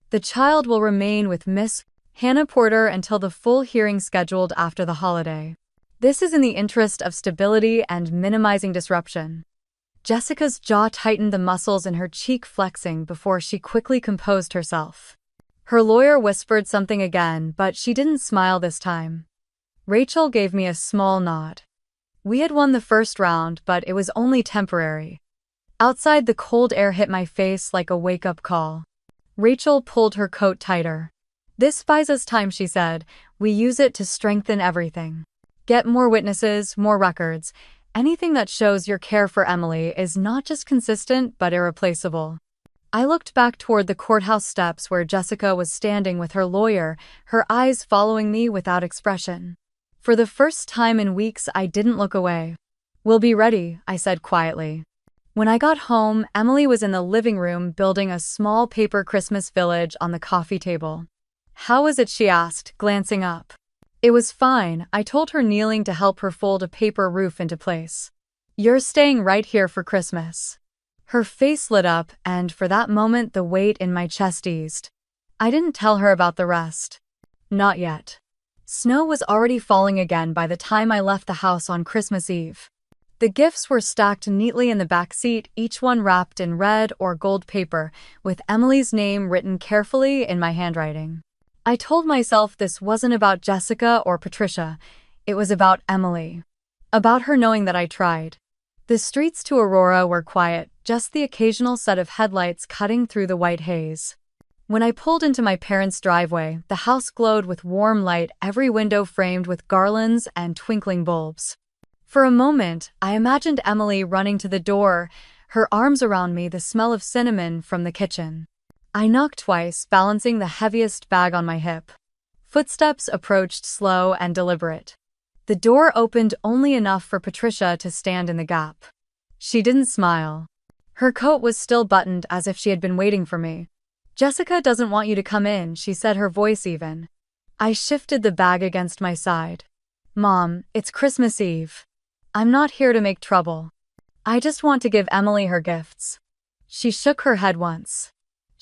The child will remain with Miss Hannah Porter until the full hearing scheduled after the holiday. This is in the interest of stability and minimizing disruption. Jessica's jaw tightened, the muscles in her cheek flexing before she quickly composed herself. Her lawyer whispered something again, but she didn't smile this time. Rachel gave me a small nod. We had won the first round, but it was only temporary. Outside, the cold air hit my face like a wake-up call. Rachel pulled her coat tighter. This buys us time, she said. We use it to strengthen everything. Get more witnesses, more records. Anything that shows your care for Emily is not just consistent, but irreplaceable. I looked back toward the courthouse steps where Jessica was standing with her lawyer, her eyes following me without expression. For the first time in weeks, I didn't look away. We'll be ready, I said quietly. When I got home, Emily was in the living room building a small paper Christmas village on the coffee table. How was it, she asked, glancing up. It was fine, I told her, kneeling to help her fold a paper roof into place. You're staying right here for Christmas. Her face lit up, and for that moment the weight in my chest eased. I didn't tell her about the rest. Not yet. Snow was already falling again by the time I left the house on Christmas Eve. The gifts were stacked neatly in the back seat, each one wrapped in red or gold paper, with Emily's name written carefully in my handwriting. I told myself this wasn't about Jessica or Patricia. It was about Emily. About her knowing that I tried. The streets to Aurora were quiet, just the occasional set of headlights cutting through the white haze. When I pulled into my parents' driveway, the house glowed with warm light, every window framed with garlands and twinkling bulbs. For a moment, I imagined Emily running to the door, her arms around me, the smell of cinnamon from the kitchen. I knocked twice, balancing the heaviest bag on my hip. Footsteps approached, slow and deliberate. The door opened only enough for Patricia to stand in the gap. She didn't smile. Her coat was still buttoned, as if she had been waiting for me. Jessica doesn't want you to come in, she said, her voice even. I shifted the bag against my side. Mom, it's Christmas Eve. I'm not here to make trouble. I just want to give Emily her gifts. She shook her head once.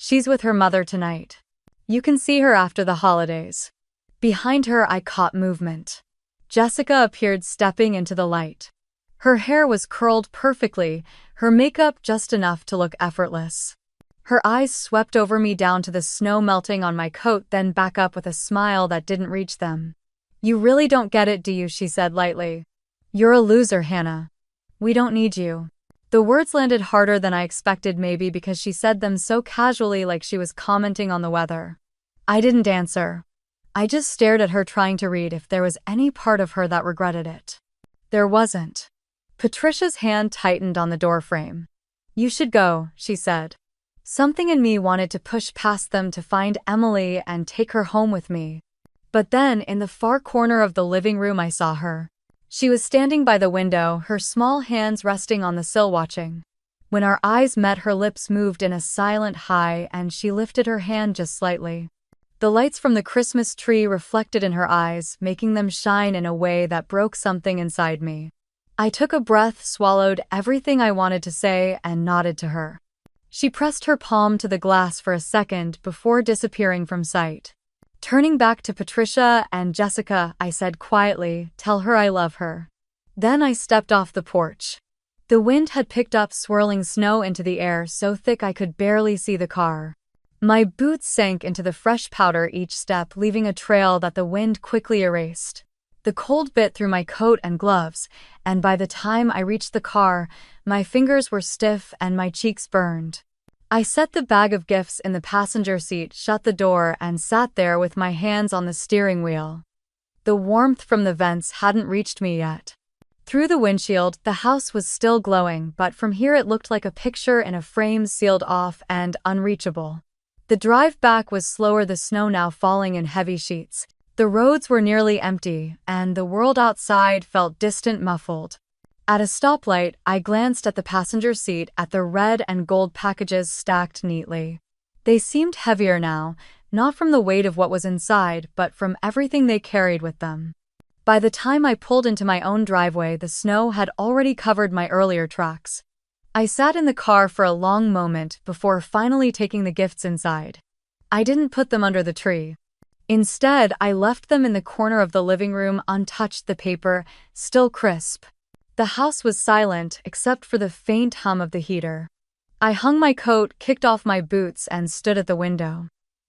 She's with her mother tonight. You can see her after the holidays. Behind her, I caught movement. Jessica appeared, stepping into the light. Her hair was curled perfectly, her makeup just enough to look effortless. Her eyes swept over me, down to the snow melting on my coat, then back up with a smile that didn't reach them. You really don't get it, do you? She said lightly. You're a loser, Hannah. We don't need you. The words landed harder than I expected, maybe because she said them so casually, like she was commenting on the weather. I didn't answer. I just stared at her, trying to read if there was any part of her that regretted it. There wasn't. Patricia's hand tightened on the doorframe. You should go, she said. Something in me wanted to push past them to find Emily and take her home with me. But then, in the far corner of the living room, I saw her. She was standing by the window, her small hands resting on the sill, watching. When our eyes met, her lips moved in a silent hi, and she lifted her hand just slightly. The lights from the Christmas tree reflected in her eyes, making them shine in a way that broke something inside me. I took a breath, swallowed everything I wanted to say, and nodded to her. She pressed her palm to the glass for a second before disappearing from sight. Turning back to Patricia and Jessica, I said quietly, tell her I love her. Then I stepped off the porch. The wind had picked up, swirling snow into the air so thick I could barely see the car. My boots sank into the fresh powder each step, leaving a trail that the wind quickly erased. The cold bit through my coat and gloves, and by the time I reached the car, my fingers were stiff and my cheeks burned. I set the bag of gifts in the passenger seat, shut the door, and sat there with my hands on the steering wheel. The warmth from the vents hadn't reached me yet. Through the windshield, the house was still glowing, but from here it looked like a picture in a frame, sealed off and unreachable. The drive back was slower, the snow now falling in heavy sheets. The roads were nearly empty, and the world outside felt distant, muffled. At a stoplight, I glanced at the passenger seat, at the red and gold packages stacked neatly. They seemed heavier now, not from the weight of what was inside, but from everything they carried with them. By the time I pulled into my own driveway, the snow had already covered my earlier tracks. I sat in the car for a long moment before finally taking the gifts inside. I didn't put them under the tree. Instead, I left them in the corner of the living room, untouched, the paper still crisp. The house was silent except for the faint hum of the heater. I hung my coat, kicked off my boots, and stood at the window.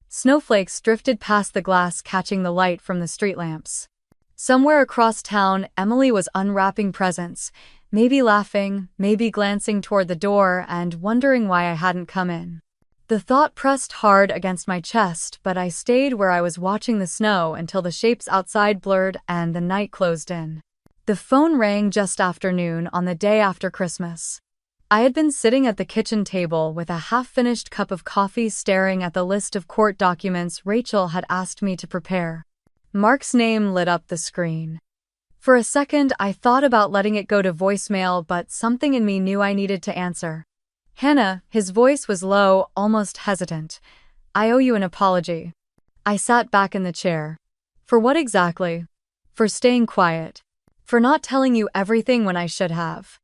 Snowflakes drifted past the glass, catching the light from the street lamps. Somewhere across town, Emily was unwrapping presents, maybe laughing, maybe glancing toward the door and wondering why I hadn't come in. The thought pressed hard against my chest, but I stayed where I was, watching the snow until the shapes outside blurred and the night closed in. The phone rang just after noon on the day after Christmas. I had been sitting at the kitchen table with a half-finished cup of coffee, staring at the list of court documents Rachel had asked me to prepare. Mark's name lit up the screen. For a second, I thought about letting it go to voicemail, but something in me knew I needed to answer. "Hannah," his voice was low, almost hesitant. "I owe you an apology." I sat back in the chair. "For what exactly?" "For staying quiet. For not telling you everything when I should have."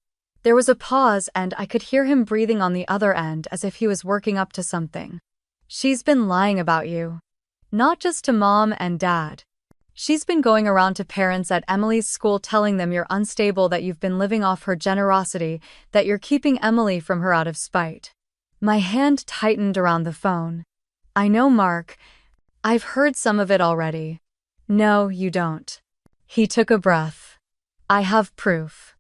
There was a pause, and I could hear him breathing on the other end, as if he was working up to something. "She's been lying about you. Not just to Mom and Dad. She's been going around to parents at Emily's school telling them you're unstable, that you've been living off her generosity, that you're keeping Emily from her out of spite." My hand tightened around the phone. "I know, Mark. I've heard some of it already." "No, you don't." He took a breath. "I have proof."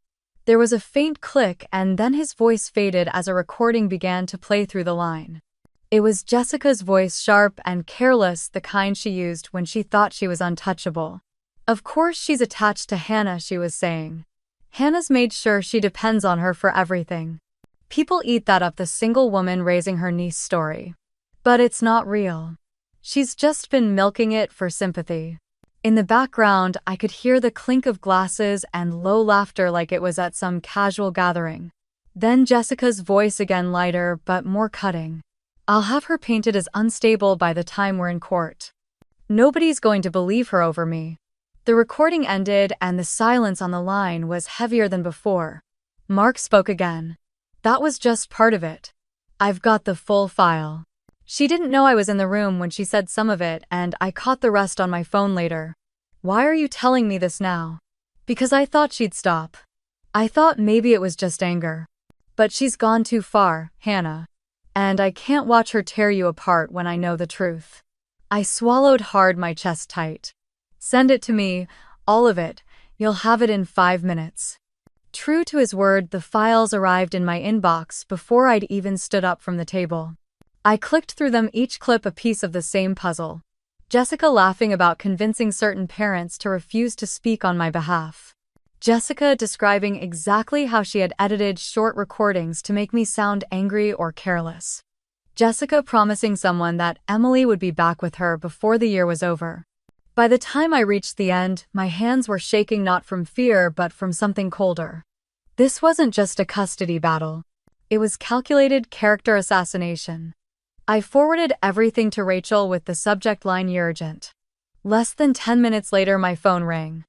There was a faint click, and then his voice faded as a recording began to play through the line. It was Jessica's voice, sharp and careless, the kind she used when she thought she was untouchable. "Of course she's attached to Hannah," she was saying. "Hannah's made sure she depends on her for everything. People eat that up, the single woman raising her niece story. But it's not real. She's just been milking it for sympathy." In the background, I could hear the clink of glasses and low laughter, like it was at some casual gathering. Then Jessica's voice again, lighter but more cutting. "I'll have her painted as unstable by the time we're in court. Nobody's going to believe her over me." The recording ended, and the silence on the line was heavier than before. Mark spoke again. "That was just part of it. I've got the full file." She didn't know I was in the room when she said some of it, and I caught the rest on my phone later. "Why are you telling me this now?" "Because I thought she'd stop. I thought maybe it was just anger. But she's gone too far, Hannah. And I can't watch her tear you apart when I know the truth." I swallowed hard, my chest tight. "Send it to me, all of it. You'll have it in 5 minutes." True to his word, the files arrived in my inbox before I'd even stood up from the table. I clicked through them, each clip a piece of the same puzzle. Jessica laughing about convincing certain parents to refuse to speak on my behalf. Jessica describing exactly how she had edited short recordings to make me sound angry or careless. Jessica promising someone that Emily would be back with her before the year was over. By the time I reached the end, my hands were shaking, not from fear but from something colder. This wasn't just a custody battle. It was calculated character assassination. I forwarded everything to Rachel with the subject line, "Urgent." Less than 10 minutes later, my phone rang.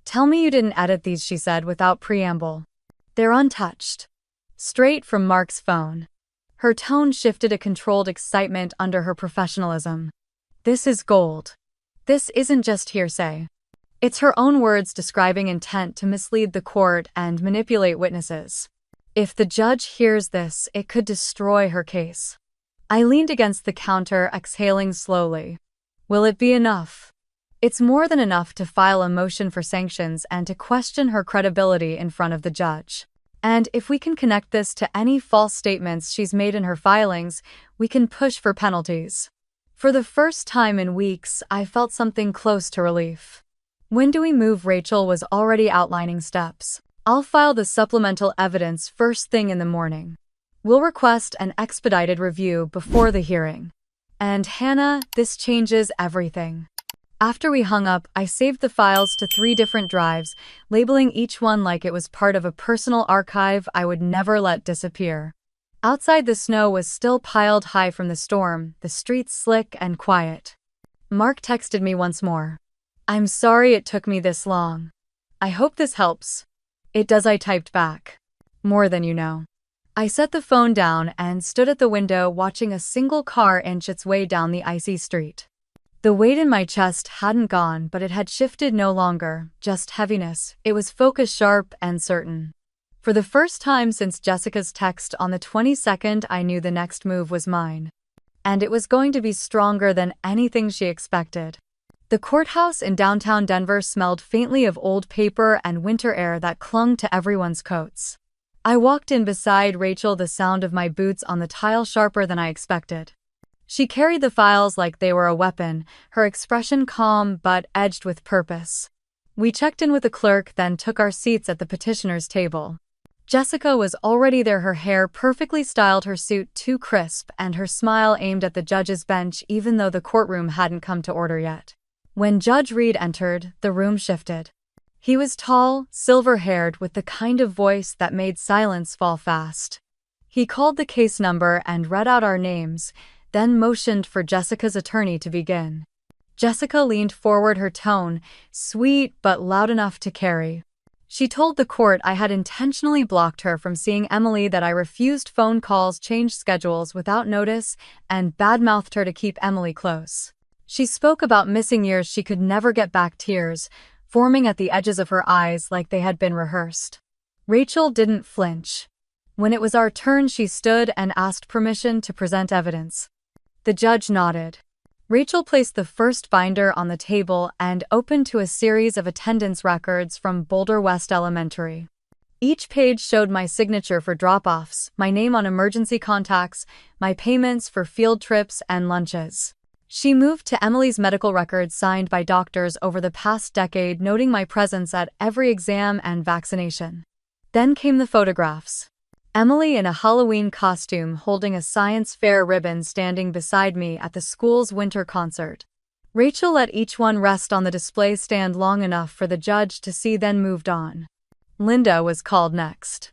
"Tell me you didn't edit these," she said without preamble. "They're untouched." Straight from Mark's phone. Her tone shifted, a controlled excitement under her professionalism. "This is gold. This isn't just hearsay. It's her own words describing intent to mislead the court and manipulate witnesses. If the judge hears this, it could destroy her case." I leaned against the counter, exhaling slowly. "Will it be enough?" It's more than enough to file a motion for sanctions and to question her credibility in front of the judge. And if we can connect this to any false statements she's made in her filings, we can push for penalties. For the first time in weeks, I felt something close to relief. When do we move? Rachel was already outlining steps. I'll file the supplemental evidence first thing in the morning. We'll request an expedited review before the hearing. And Hannah, this changes everything. After we hung up, I saved the files to 3 different drives, labeling each one like it was part of a personal archive I would never let disappear. Outside, the snow was still piled high from the storm, the streets slick and quiet. Mark texted me once more. "I'm sorry it took me this long. I hope this helps." "It does," I typed back. "More than you know." I set the phone down and stood at the window watching a single car inch its way down the icy street. The weight in my chest hadn't gone, but it had shifted. No longer just heaviness, it was focus, sharp and certain. For the first time since Jessica's text on the 22nd, I knew the next move was mine. And it was going to be stronger than anything she expected. The courthouse in downtown Denver smelled faintly of old paper and winter air that clung to everyone's coats. I walked in beside Rachel, the sound of my boots on the tile sharper than I expected. She carried the files like they were a weapon, her expression calm but edged with purpose. We checked in with the clerk, then took our seats at the petitioner's table. Jessica was already there, her hair perfectly styled, her suit too crisp, and her smile aimed at the judge's bench even though the courtroom hadn't come to order yet. When Judge Reed entered, the room shifted. He was tall, silver-haired, with the kind of voice that made silence fall fast. He called the case number and read out our names, then motioned for Jessica's attorney to begin. Jessica leaned forward, her tone sweet but loud enough to carry. She told the court I had intentionally blocked her from seeing Emily, that I refused phone calls, changed schedules without notice, and badmouthed her to keep Emily close. She spoke about missing years she could never get back, tears forming at the edges of her eyes like they had been rehearsed. Rachel didn't flinch. When it was our turn, she stood and asked permission to present evidence. The judge nodded. Rachel placed the first binder on the table and opened to a series of attendance records from Boulder West Elementary. Each page showed my signature for drop-offs, my name on emergency contacts, my payments for field trips and lunches. She moved to Emily's medical records signed by doctors over the past decade, noting my presence at every exam and vaccination. Then came the photographs. Emily in a Halloween costume holding a science fair ribbon standing beside me at the school's winter concert. Rachel let each one rest on the display stand long enough for the judge to see, then moved on. Linda was called next.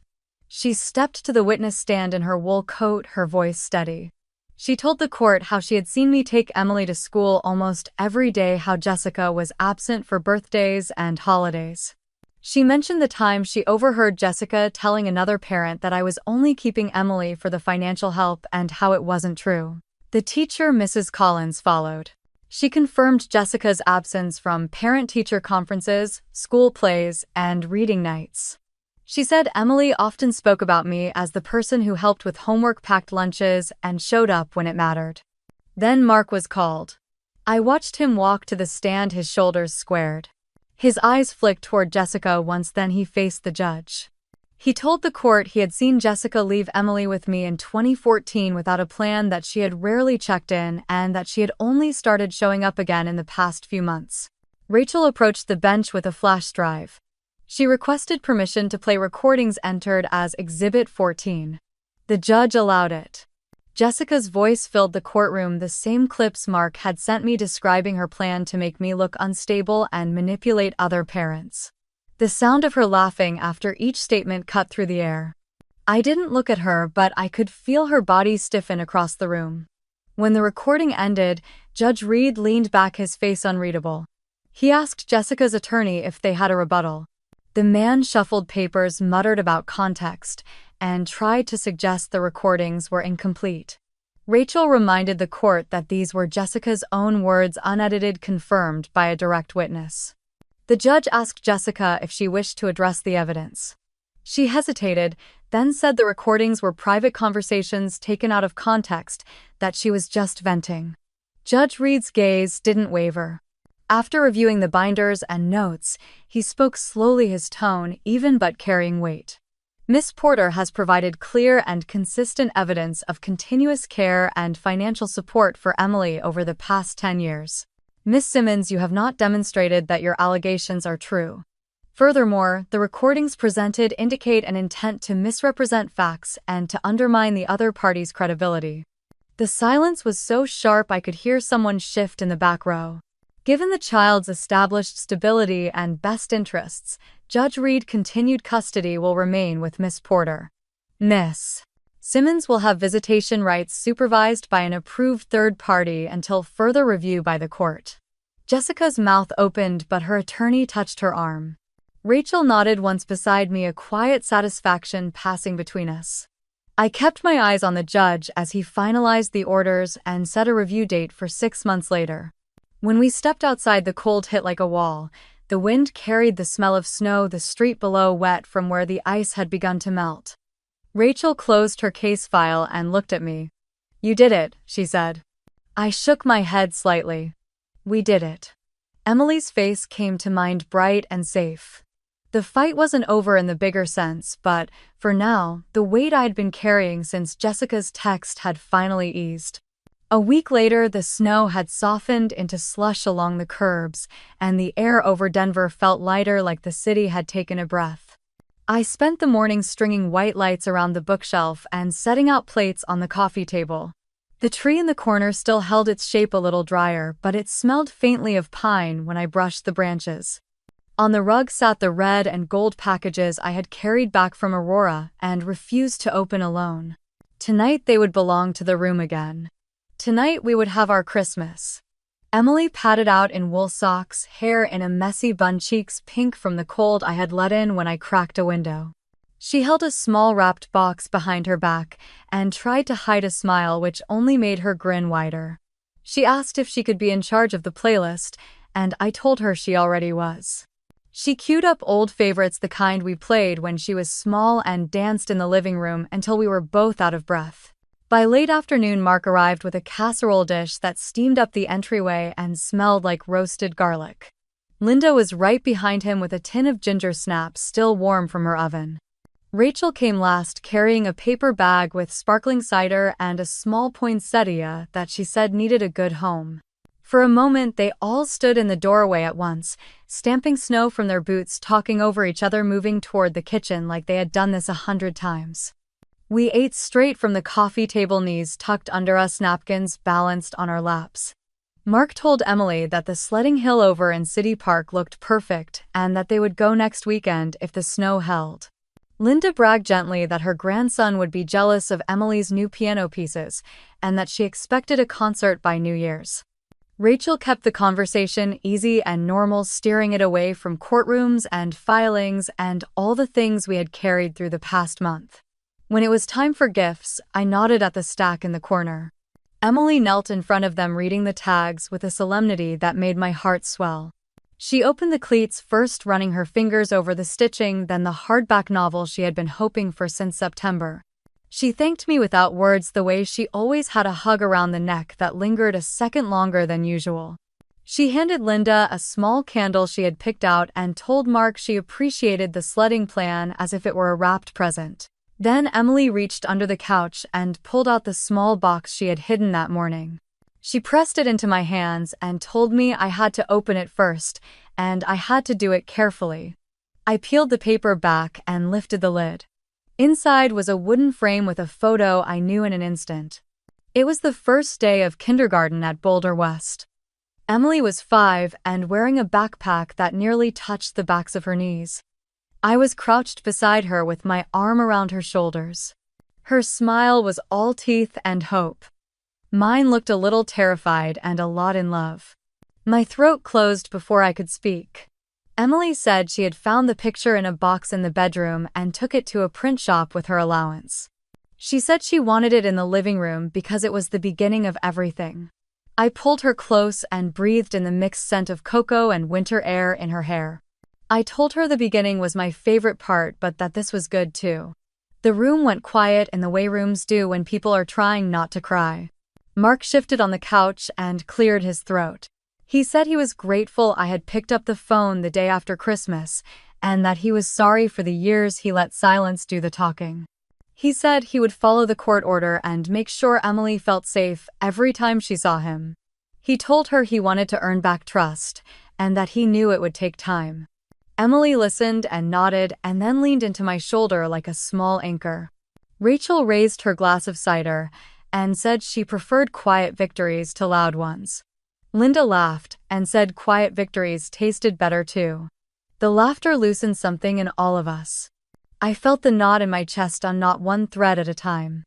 She stepped to the witness stand in her wool coat, her voice steady. She told the court how she had seen me take Emily to school almost every day, how Jessica was absent for birthdays and holidays. She mentioned the time she overheard Jessica telling another parent that I was only keeping Emily for the financial help, and how it wasn't true. The teacher, Mrs. Collins, followed. She confirmed Jessica's absence from parent-teacher conferences, school plays, and reading nights. She said Emily often spoke about me as the person who helped with homework, packed lunches, and showed up when it mattered. Then Mark was called. I watched him walk to the stand, his shoulders squared. His eyes flicked toward Jessica once, then he faced the judge. He told the court he had seen Jessica leave Emily with me in 2014 without a plan, that she had rarely checked in, and that she had only started showing up again in the past few months. Rachel approached the bench with a flash drive. She requested permission to play recordings entered as Exhibit 14. The judge allowed it. Jessica's voice filled the courtroom, the same clips Mark had sent me describing her plan to make me look unstable and manipulate other parents. The sound of her laughing after each statement cut through the air. I didn't look at her, but I could feel her body stiffen across the room. When the recording ended, Judge Reed leaned back, his face unreadable. He asked Jessica's attorney if they had a rebuttal. The man shuffled papers, muttered about context, and tried to suggest the recordings were incomplete. Rachel reminded the court that these were Jessica's own words, unedited, confirmed by a direct witness. The judge asked Jessica if she wished to address the evidence. She hesitated, then said the recordings were private conversations taken out of context, that she was just venting. Judge Reed's gaze didn't waver. After reviewing the binders and notes, he spoke slowly, his tone even but carrying weight. Miss Porter has provided clear and consistent evidence of continuous care and financial support for Emily over the past 10 years. Miss Simmons, you have not demonstrated that your allegations are true. Furthermore, the recordings presented indicate an intent to misrepresent facts and to undermine the other party's credibility. The silence was so sharp I could hear someone shift in the back row. Given the child's established stability and best interests, Judge Reed continued custody will remain with Miss Porter. Miss Simmons will have visitation rights supervised by an approved third party until further review by the court. Jessica's mouth opened, but her attorney touched her arm. Rachel nodded once beside me, a quiet satisfaction passing between us. I kept my eyes on the judge as he finalized the orders and set a review date for 6 months later. When we stepped outside, the cold hit like a wall. The wind carried the smell of snow, the street below wet from where the ice had begun to melt. Rachel closed her case file and looked at me. "You did it," she said. I shook my head slightly. "We did it." Emily's face came to mind, bright and safe. The fight wasn't over in the bigger sense, but, for now, the weight I'd been carrying since Jessica's text had finally eased. A week later, the snow had softened into slush along the curbs, and the air over Denver felt lighter, like the city had taken a breath. I spent the morning stringing white lights around the bookshelf and setting out plates on the coffee table. The tree in the corner still held its shape, a little drier, but it smelled faintly of pine when I brushed the branches. On the rug sat the red and gold packages I had carried back from Aurora and refused to open alone. Tonight they would belong to the room again. Tonight we would have our Christmas. Emily padded out in wool socks, hair in a messy bun, cheeks pink from the cold I had let in when I cracked a window. She held a small wrapped box behind her back and tried to hide a smile which only made her grin wider. She asked if she could be in charge of the playlist, and I told her she already was. She queued up old favorites, the kind we played when she was small, and danced in the living room until we were both out of breath. By late afternoon, Mark arrived with a casserole dish that steamed up the entryway and smelled like roasted garlic. Linda was right behind him with a tin of ginger snaps still warm from her oven. Rachel came last, carrying a paper bag with sparkling cider and a small poinsettia that she said needed a good home. For a moment, they all stood in the doorway at once, stamping snow from their boots, talking over each other, moving toward the kitchen like they had done this 100 times. We ate straight from the coffee table, knees tucked under us, napkins balanced on our laps. Mark told Emily that the sledding hill over in City Park looked perfect and that they would go next weekend if the snow held. Linda bragged gently that her grandson would be jealous of Emily's new piano pieces and that she expected a concert by New Year's. Rachel kept the conversation easy and normal, steering it away from courtrooms and filings and all the things we had carried through the past month. When it was time for gifts, I nodded at the stack in the corner. Emily knelt in front of them, reading the tags with a solemnity that made my heart swell. She opened the cleats, first running her fingers over the stitching, then the hardback novel she had been hoping for since September. She thanked me without words, the way she always had a hug around the neck that lingered a second longer than usual. She handed Linda a small candle she had picked out and told Mark she appreciated the sledding plan as if it were a wrapped present. Then Emily reached under the couch and pulled out the small box she had hidden that morning. She pressed it into my hands and told me I had to open it first, and I had to do it carefully. I peeled the paper back and lifted the lid. Inside was a wooden frame with a photo I knew in an instant. It was the first day of kindergarten at Boulder West. Emily was 5 and wearing a backpack that nearly touched the backs of her knees. I was crouched beside her with my arm around her shoulders. Her smile was all teeth and hope. Mine looked a little terrified and a lot in love. My throat closed before I could speak. Emily said she had found the picture in a box in the bedroom and took it to a print shop with her allowance. She said she wanted it in the living room because it was the beginning of everything. I pulled her close and breathed in the mixed scent of cocoa and winter air in her hair. I told her the beginning was my favorite part, but that this was good too. The room went quiet in the way rooms do when people are trying not to cry. Mark shifted on the couch and cleared his throat. He said he was grateful I had picked up the phone the day after Christmas, and that he was sorry for the years he let silence do the talking. He said he would follow the court order and make sure Emily felt safe every time she saw him. He told her he wanted to earn back trust, and that he knew it would take time. Emily listened and nodded and then leaned into my shoulder like a small anchor. Rachel raised her glass of cider and said she preferred quiet victories to loud ones. Linda laughed and said quiet victories tasted better too. The laughter loosened something in all of us. I felt the knot in my chest unknot one thread at a time.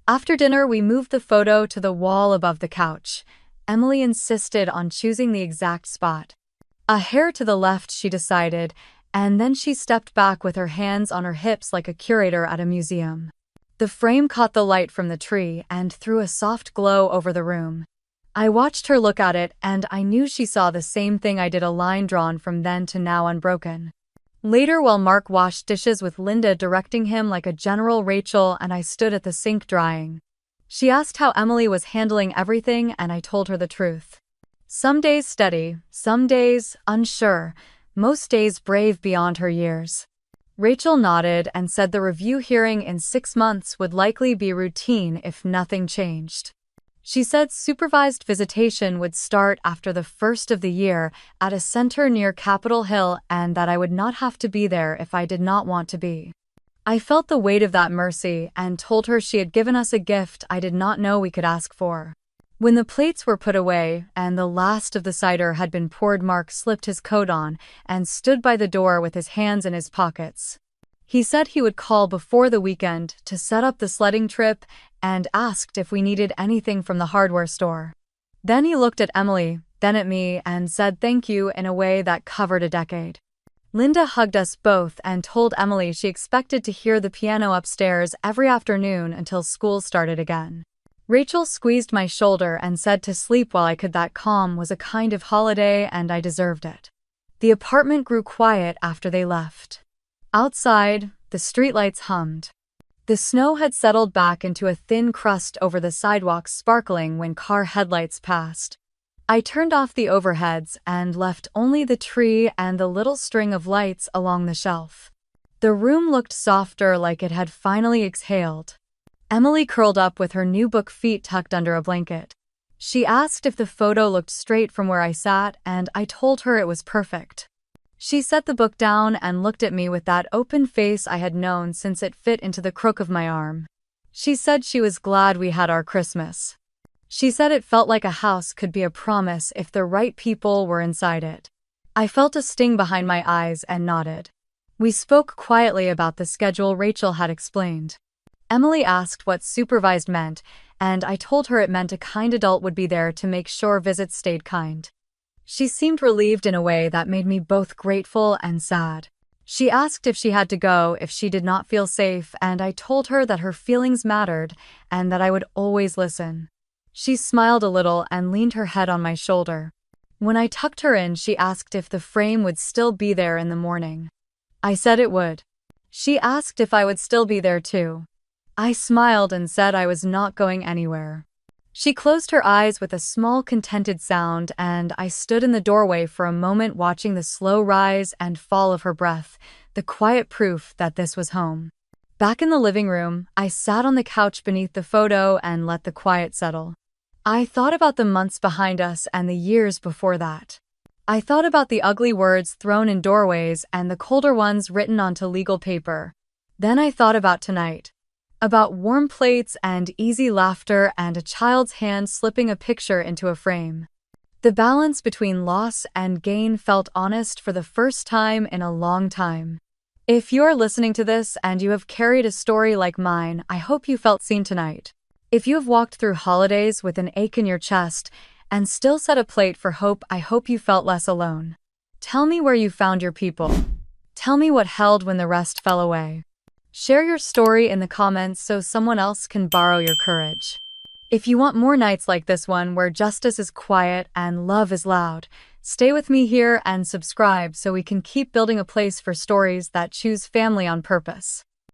After dinner, we moved the photo to the wall above the couch. Emily insisted on choosing the exact spot. A hair to the left, she decided, and then she stepped back with her hands on her hips like a curator at a museum. The frame caught the light from the tree and threw a soft glow over the room. I watched her look at it, and I knew she saw the same thing I did, a line drawn from then to now unbroken. Later, while Mark washed dishes with Linda directing him like a general, Rachel and I stood at the sink drying. She asked how Emily was handling everything, and I told her the truth. Some days steady, some days unsure, most days brave beyond her years. Rachel nodded and said the review hearing in 6 months would likely be routine if nothing changed. She said supervised visitation would start after the first of the year at a center near Capitol Hill and that I would not have to be there if I did not want to be. I felt the weight of that mercy and told her she had given us a gift I did not know we could ask for. When the plates were put away and the last of the cider had been poured, Mark slipped his coat on and stood by the door with his hands in his pockets. He said he would call before the weekend to set up the sledding trip and asked if we needed anything from the hardware store. Then he looked at Emily, then at me, and said thank you in a way that covered a decade. Linda hugged us both and told Emily she expected to hear the piano upstairs every afternoon until school started again. Rachel squeezed my shoulder and said to sleep while I could. That calm was a kind of holiday and I deserved it. The apartment grew quiet after they left. Outside, the streetlights hummed. The snow had settled back into a thin crust over the sidewalks, sparkling when car headlights passed. I turned off the overheads and left only the tree and the little string of lights along the shelf. The room looked softer, like it had finally exhaled. Emily curled up with her new book, feet tucked under a blanket. She asked if the photo looked straight from where I sat, and I told her it was perfect. She set the book down and looked at me with that open face I had known since it fit into the crook of my arm. She said she was glad we had our Christmas. She said it felt like a house could be a promise if the right people were inside it. I felt a sting behind my eyes and nodded. We spoke quietly about the schedule Rachel had explained. Emily asked what supervised meant, and I told her it meant a kind adult would be there to make sure visits stayed kind. She seemed relieved in a way that made me both grateful and sad. She asked if she had to go if she did not feel safe, and I told her that her feelings mattered and that I would always listen. She smiled a little and leaned her head on my shoulder. When I tucked her in, she asked if the frame would still be there in the morning. I said it would. She asked if I would still be there too. I smiled and said I was not going anywhere. She closed her eyes with a small contented sound, and I stood in the doorway for a moment watching the slow rise and fall of her breath, the quiet proof that this was home. Back in the living room, I sat on the couch beneath the photo and let the quiet settle. I thought about the months behind us and the years before that. I thought about the ugly words thrown in doorways and the colder ones written onto legal paper. Then I thought about tonight. About warm plates and easy laughter and a child's hand slipping a picture into a frame. The balance between loss and gain felt honest for the first time in a long time. If you're listening to this and you have carried a story like mine, I hope you felt seen tonight. If you have walked through holidays with an ache in your chest and still set a plate for hope, I hope you felt less alone. Tell me where you found your people. Tell me what held when the rest fell away. Share your story in the comments so someone else can borrow your courage. If you want more nights like this one where justice is quiet and love is loud, stay with me here and subscribe so we can keep building a place for stories that choose family on purpose.